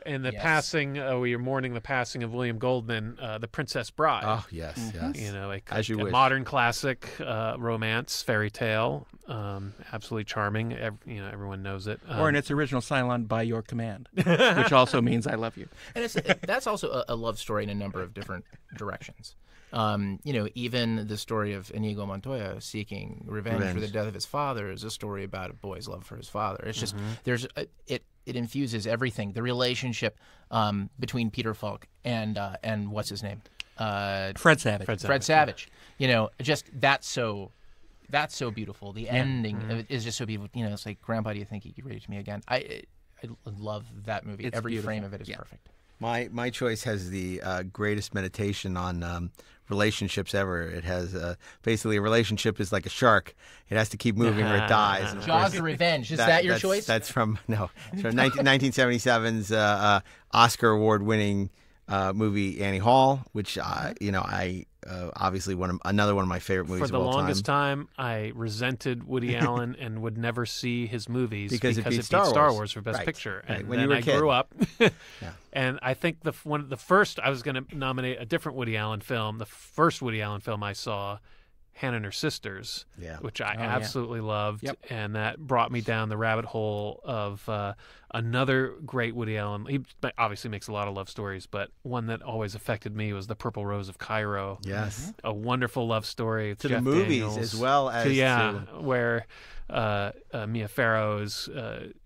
And the Yes. passing, we are mourning the passing of William Goldman, The Princess Bride. Oh yes, yes. You know, As you a wish. modern classic romance fairy tale, absolutely charming. Everyone knows it. Or in its original Cylon, by your command, which also means I love you. And that's also a love story in a number of different directions. Even the story of Inigo Montoya seeking revenge for the death of his father is a story about a boy's love for his father. It's just it infuses everything. The relationship between Peter Falk and what's his name, Fred Savage. Fred Savage. Just that's so beautiful. The ending is just so beautiful. It's like, Grandpa, do you think you could read it to me again? I love that movie. It's Every beautiful. frame of it is perfect. My choice has the greatest meditation on relationships ever. It has basically a relationship is like a shark. It has to keep moving or it dies. And of Jaws course, of Revenge. Is that your that's- choice? That's from 1977's Oscar award-winning movie Annie Hall, which I obviously another one of my favorite movies For the of all longest time. time, I resented Woody Allen and would never see his movies Because it beat it Star beat Star Wars. Wars for Best Right. Picture. Right. And When you then were a I kid. grew up, and I think the first I was going to nominate a different Woody Allen film. The first Woody Allen film I saw, Hannah and Her Sisters, which I absolutely loved, Yep. and that brought me down the rabbit hole of another great Woody Allen. He obviously makes a lot of love stories, but one that always affected me was The Purple Rose of Cairo. Yes. A wonderful love story with To Jeff the movies Daniels, as well as where Mia Farrow is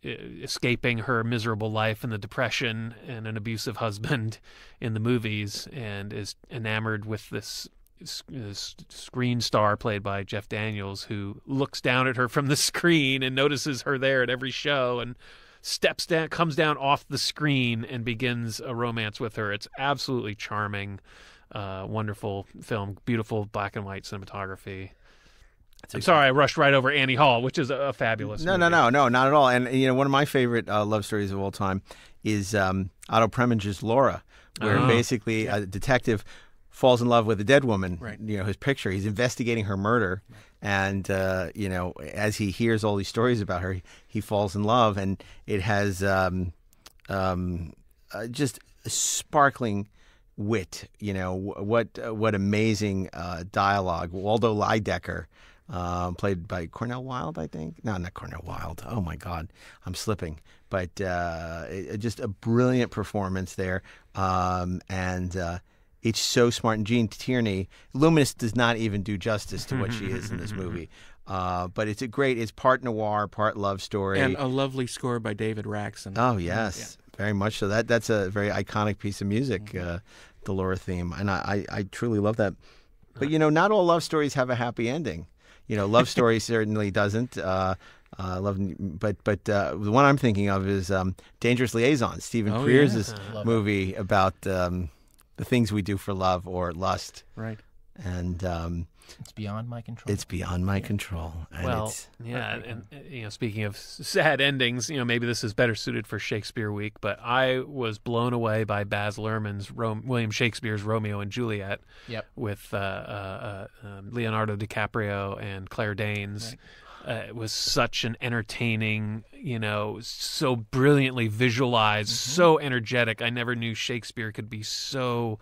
escaping her miserable life in the Depression and an abusive husband in the movies, and is enamored with this screen star played by Jeff Daniels, who looks down at her from the screen and notices her there at every show and comes down off the screen and begins a romance with her. It's absolutely charming, wonderful film, beautiful black and white cinematography. I'm sorry, I rushed right over Annie Hall, which is a fabulous movie. No, not at all. And one of my favorite love stories of all time is Otto Preminger's Laura, where basically a detective falls in love with a dead woman. Right. His picture. He's investigating her murder, and as he hears all these stories about her, he falls in love, and it has just sparkling wit. What amazing dialogue. Waldo Lydecker. Played by Cornell Wilde, I think. No, not Cornell Wilde. Oh, my God. I'm slipping. But just a brilliant performance there. It's so smart. And Jean Tierney, Luminous does not even do justice to what she is in this movie. But it's part noir, part love story. And a lovely score by David Raxon. Oh, yes. Very much so. That's a very iconic piece of music, the Laura theme. And I truly love that. But, not all love stories have a happy ending. Love Story certainly doesn't. But the one I'm thinking of is Dangerous Liaisons, Stephen Frears' movie about the things we do for love or lust. Right. And It's beyond my control. it's beyond my control. And Well, and speaking of sad endings, maybe this is better suited for Shakespeare Week, but I was blown away by Baz Luhrmann's William Shakespeare's Romeo and Juliet with Leonardo DiCaprio and Claire Danes. Right. It was such an entertaining, so brilliantly visualized, so energetic. I never knew Shakespeare could be so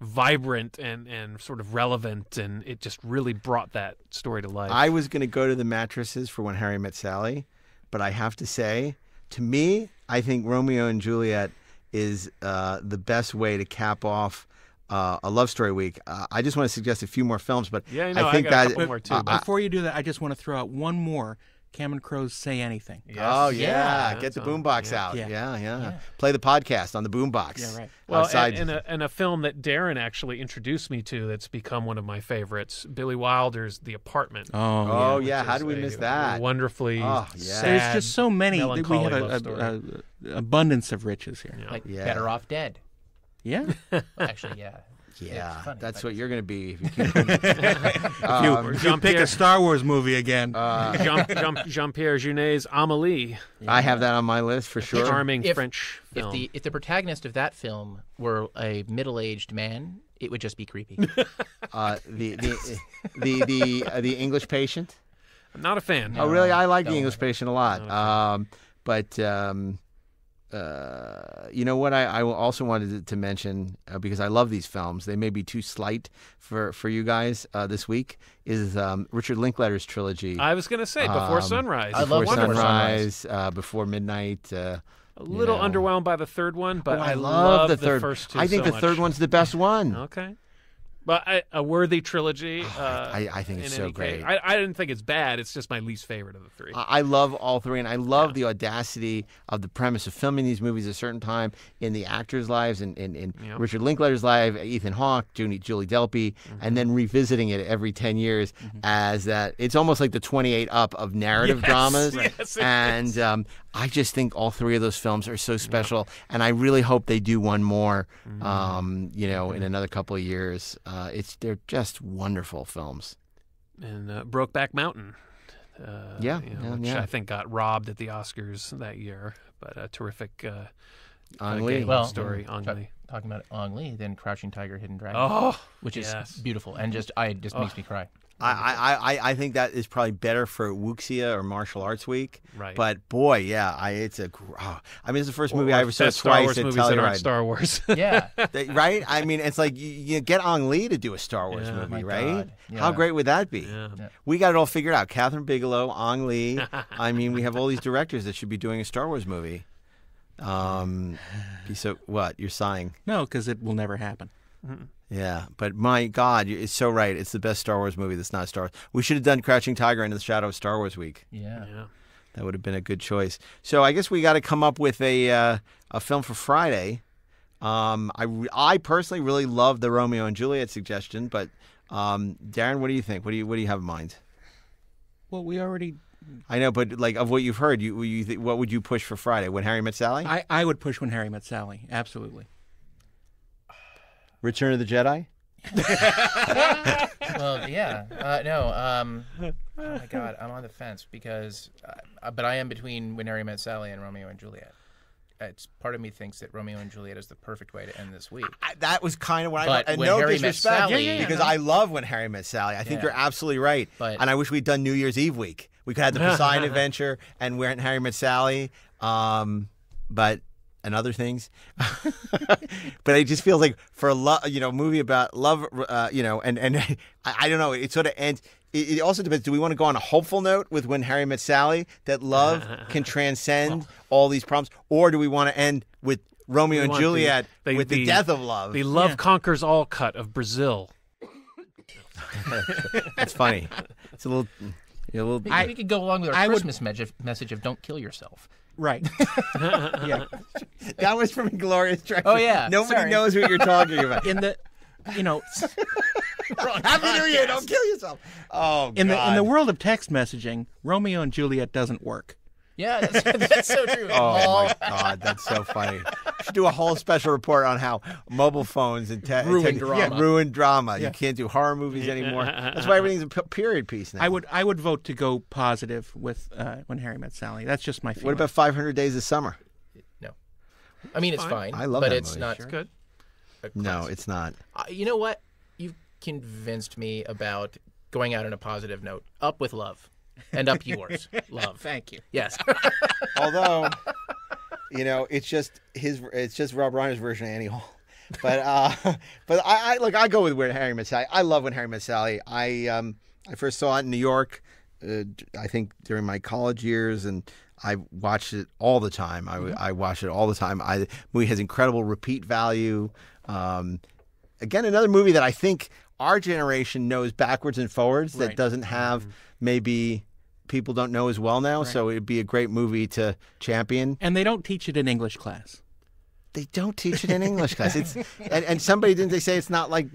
vibrant and sort of relevant, and it just really brought that story to life. I was going to go to the mattresses for When Harry Met Sally, but I have to say, to me, I think Romeo and Juliet is the best way to cap off a love story week. I just want to suggest a few more films, but Yeah, I know. I think I got a that couple more too. Before you do that, I just want to throw out one more Cameron Crowe's Say Anything. Yes. Oh yeah, Yeah. get the boombox out. Yeah. Yeah. Play the podcast on the boombox. Yeah, right. Well, Outside. and a film that Darren actually introduced me to that's become one of my favorites, Billy Wilder's The Apartment. Oh yeah, which how is do we a miss that? Wonderfully Oh, yeah. sad, There's just so many that we melancholy have love story. a abundance of riches here. Yeah. Like Yeah. Better Off Dead. Yeah. Actually, yeah. Yeah, It's funny, that's but what you're going to be if you can't. If you pick a Star Wars movie again. Jean-Pierre Junet's Amélie, I have that on my list for sure. charming If- French film. If the protagonist of that film were a middle-aged man, it would just be creepy. The English Patient. I'm not a fan. Oh, really? I like the no. English Patient a lot. But you know what? I also wanted to mention because I love these films. They may be too slight for you guys this week. Is Richard Linklater's trilogy? I was going to say Before Sunrise. I love Before Wonderful Sunrise, Before Midnight. A little know. underwhelmed by the third one, but Oh, I love the third. first two. I think so the third much. one's the best one. Okay. But a worthy trilogy. I think it's in so any case. great. I didn't think it's bad. It's just my least favorite of the three. I love all three, and I love the audacity of the premise of filming these movies at a certain time in the actors' lives, in Yep. Richard Linklater's life, Ethan Hawke, Julie Delpy, and then revisiting it every 10 years as that. It's almost like the 28 Up of narrative dramas. yes, it And I just think all three of those films are so special, and I really hope they do one more, in another couple of years. They're just wonderful films. And Brokeback Mountain. Which yeah. I think got robbed at the Oscars that year, but a terrific Ang Lee. game story. Ang ta- Lee. talking about Ang Lee, then Crouching Tiger, Hidden Dragon, Oh, which is yes. beautiful and just makes me cry. I think that is probably better for Wuxia or Martial Arts Week. Right. But boy, yeah, it's the first movie I ever saw Best Star twice Wars at movies that aren't Telluride. Star Wars. Yeah. Right? I mean, it's like you get Ang Lee to do a Star Wars Yeah. movie, My right? God. How Yeah. great would that be? Yeah. We got it all figured out. Catherine Bigelow, Ang Lee. I mean, we have all these directors that should be doing a Star Wars movie. So what? You're sighing. No, because it will never happen. Yeah, but my God, it's so right. It's the best Star Wars movie that's not Star Wars. We should have done Crouching Tiger into the Shadow of Star Wars Week. Yeah. Yeah. That would have been a good choice. So I guess we got to come up with a film for Friday. I personally really love the Romeo and Juliet suggestion, but Darren, what do you think? What do you have in mind? Well, we already. I know, but like of what you've heard, what would you push for Friday? When Harry Met Sally? I would push When Harry Met Sally. Absolutely. Return of the Jedi? Well, yeah. No. Oh my God, I'm on the fence because, but I am between When Harry Met Sally and Romeo and Juliet. It's part of me thinks that Romeo and Juliet is the perfect way to end this week. That was kind of what But I thought. And When no Harry Met disrespect, Sally- because I love When Harry Met Sally. I think Yeah. you're absolutely right. But- and I wish we'd done New Year's Eve week. We could have the Poseidon Adventure and When Harry Met Sally. But and other things. But it just feels like for a movie about love, and I don't know. It sort of ends. It also depends. Do we want to go on a hopeful note with When Harry Met Sally, that love can transcend all these problems, or do we want to end with Romeo and want Juliet with the death of love? The Love Conquers All cut of Brazil. That's funny. It's a little. We could go along with our Christmas message of "Don't kill yourself." Right. Yeah. That was from Glorious Treasure. Oh, yeah. Nobody Sorry. knows what you're talking about. In the, Happy New Year! Don't kill yourself. Oh, in God. the world of text messaging, Romeo and Juliet doesn't work. Yeah, that's so true. Oh my God, that's so funny. We should do a whole special report on how mobile phones and ruin drama. Yeah. You can't do horror movies anymore. That's why everything's a period piece now. I would vote to go positive with When Harry Met Sally. That's just my feeling. What about 500 Days of Summer? No, I mean it's fine. I love but that it's movie. not It's good. a No, classic. it's not. You know what? You've convinced me about going out on a positive note. Up with love. And up yours. Love. Thank you. Yes. Although, it's just Rob Reiner's version of Annie Hall. But I go with When Harry Met Sally. I love When Harry Met Sally. I first saw it in New York, I think during my college years, and I watched it all the time. I watched it all the time. The movie has incredible repeat value. Again, another movie that I think our generation knows backwards and forwards that Right. doesn't have maybe people don't know as well now. So it'd be a great movie to champion. And they don't teach it in English class. They don't teach it in English class. It's and somebody didn't they say it's not like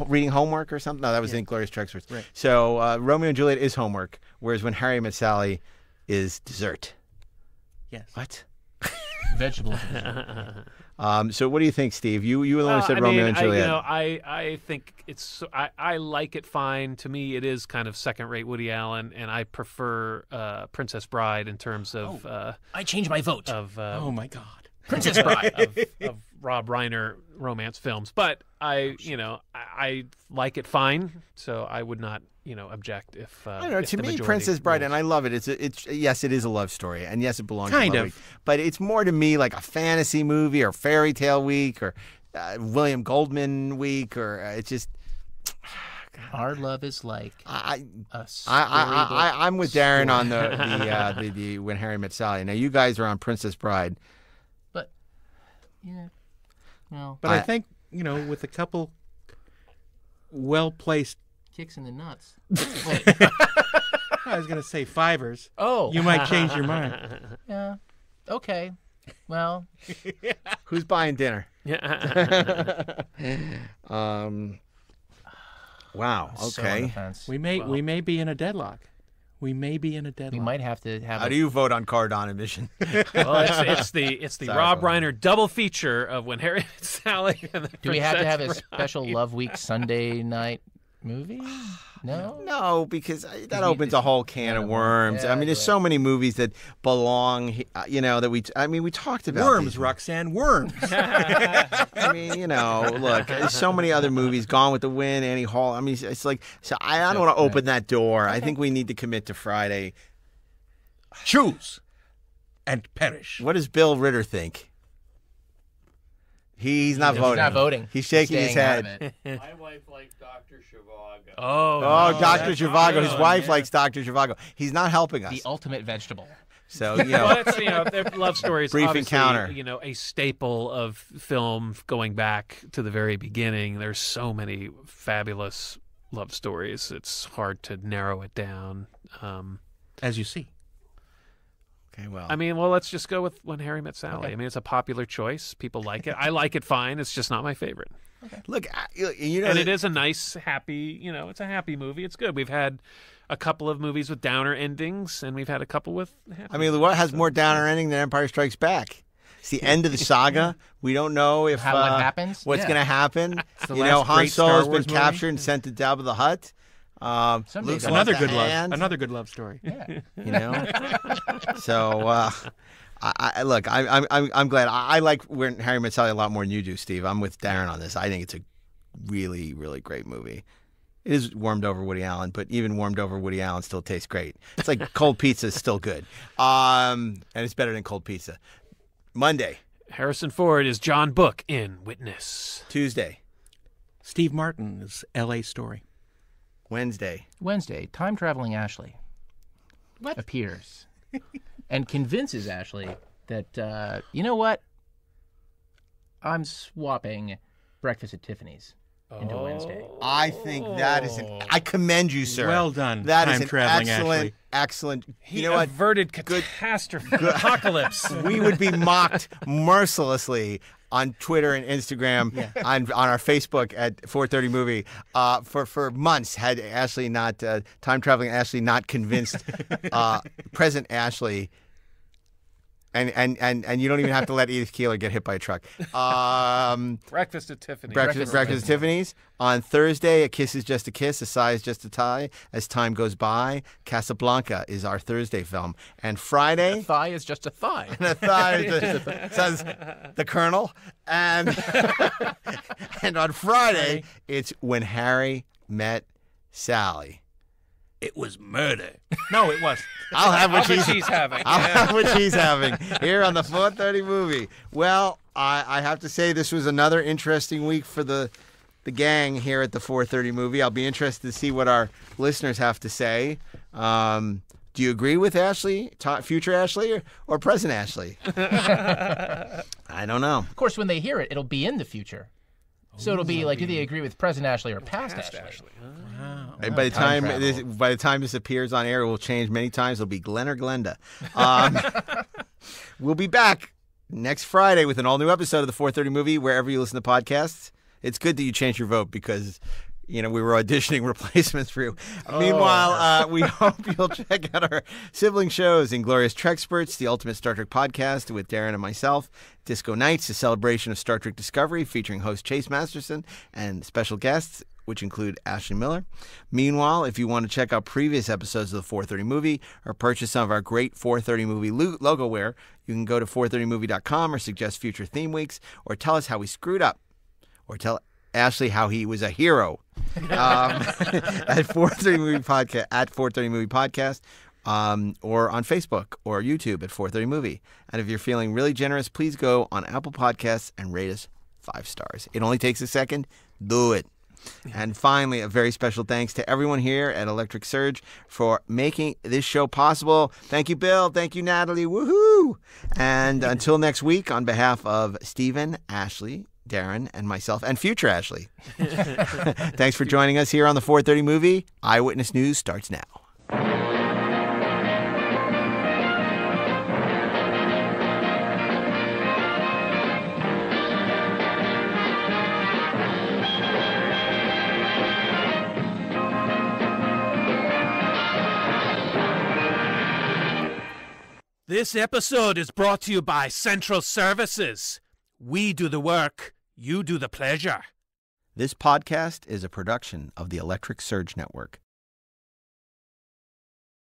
reading homework or something? No, that was Inglourious Basterds. Right. So Romeo and Juliet is homework, whereas When Harry Met Sally is dessert. Yes. What? Vegetable. So what do you think, Steve? You were the one who said Romeo and Juliet. I think it's I like it fine. To me, it is kind of second-rate Woody Allen, and I prefer Princess Bride in terms of. I change my vote. Oh my God. Princess Bride of Rob Reiner romance films, but I like it fine, so I would not object if. I don't know. if to the me, majority Princess Bride, rules. and I love it. It's yes, it is a love story, and yes, it belongs Kind to of. Love Week, but it's more to me like a fantasy movie or fairy tale week or William Goldman week, or it's just. Our love is like I'm with Darren on the When Harry Met Sally. Now you guys are on Princess Bride. But yeah, well, But I think with a couple well-placed. kicks in the nuts. I was going to say fivers. Oh, You might change your mind. yeah. Okay. Well, Who's buying dinner? Wow. so on the Okay. fence. We may be in a deadlock. We may be in a deadlock. We might have to have. How do you vote on Cardon Admission? Well, it's the Sorry, Rob Paul. Reiner double feature of When Harry Met Sally. And the Do we have to have a Princess special Love Week Sunday night movie? No. No, because that opens a whole can of worms. Yeah, I mean, there's so many movies that belong, that we talked about. Worms, these. Roxanne, worms. I mean, look, there's so many other movies. Gone with the Wind, Annie Hall. I mean, it's like, so I don't want to open that door. I think we need to commit to Friday. Choose and perish. What does Bill Ritter think? He's not voting. He's not voting. He's shaking his Staying out of head. it. My wife likes Dr. Zhivago. Oh, Dr. Zhivago. His wife likes Dr. Zhivago. He's not helping us. The ultimate vegetable. So, Well, it's, their love stories. Brief obviously, encounter. A staple of film going back to the very beginning. There's so many fabulous love stories. It's hard to narrow it down. As you see. okay, well. I mean, let's just go with When Harry Met Sally. Okay. I mean, it's a popular choice. People like it. I like it fine. It's just not my favorite. Look, And it is a nice, happy, it's a happy movie. It's good. We've had a couple of movies with downer endings, and we've had a couple with happy I mean, what has more downer ending than Empire Strikes Back? It's the end of the saga. We don't know if What happens? what's Yeah. going to happen. the You know, last Han great Star Solo's been Wars movie. captured and sent to Jabba the Hutt. Someday Luke's they'll- lost Another a good hand, love. Another good love story. Yeah. You know. So look, I'm glad. I like When Harry Met Sally a lot more than you do, Steve. I'm with Darren on this. I think it's a really, really great movie. It is warmed over Woody Allen, but even warmed over Woody Allen still tastes great. It's like cold pizza is still good, and it's better than cold pizza. Monday, Harrison Ford is John Book in Witness. Tuesday, Steve Martin is L.A. Story. Wednesday. Wednesday, time traveling Ashley appears and convinces Ashley that you know what? I'm swapping Breakfast at Tiffany's into Wednesday. I think that is I commend you, sir. Well done, That is time an traveling excellent, Ashley. excellent. He You know what? averted catastrophe, apocalypse. We would be mocked mercilessly on Twitter and Instagram, on our Facebook at 430 Movie for months had Ashley not time traveling Ashley not convinced present Ashley. And you don't even have to let Edith Keeler get hit by a truck. Breakfast at Tiffany's. Breakfast at Tiffany's. On Thursday, A Kiss is Just a Kiss, A Sigh is Just a Sigh. As time goes by, Casablanca is our Thursday film. And Friday, Thigh is just a thigh. the thigh is just says the Colonel. And and on Friday, it's When Harry Met Sally. It was murder. No, it wasn't. I'll have what she's having. I'll have what she's having here on the 430 Movie. Well, I have to say this was another interesting week for the gang here at the 430 Movie. I'll be interested to see what our listeners have to say. Do you agree with Ashley, future Ashley, or present Ashley? I don't know. Of course, when they hear it, it'll be in the future. So it'll be like, do they agree with present Ashley or past Ashley? Wow. And by the time travel. by the time this appears on air, it will change many times. It'll be Glenn or Glenda. We'll be back next Friday with an all-new episode of the 4:30 Movie, wherever you listen to podcasts. It's good that you changed your vote because, we were auditioning replacements for you. Meanwhile, we hope you'll check out our sibling shows, Inglorious Trexperts, the Ultimate Star Trek Podcast with Darren and myself, Disco Nights, a celebration of Star Trek Discovery featuring host Chase Masterson and special guests, which include Ashley Miller. Meanwhile, if you want to check out previous episodes of the 4:30 Movie or purchase some of our great 4:30 Movie logo wear, you can go to 430movie.com or suggest future theme weeks or tell us how we screwed up or tell Ashley how he was a hero at 4:30 Movie Podcast, at 4:30 Movie Podcast, or on Facebook or YouTube at 4:30 Movie. And if you're feeling really generous, please go on Apple Podcasts and rate us 5 stars. It only takes a second. Do it. And finally, a very special thanks to everyone here at Electric Surge for making this show possible. Thank you, Bill. Thank you, Natalie. Woohoo! And until next week, on behalf of Stephen, Ashley, Darren, and myself, and future Ashley, thanks for joining us here on the 4:30 Movie. Eyewitness News starts now. This episode is brought to you by Central Services. We do the work, you do the pleasure. This podcast is a production of the Electric Surge Network.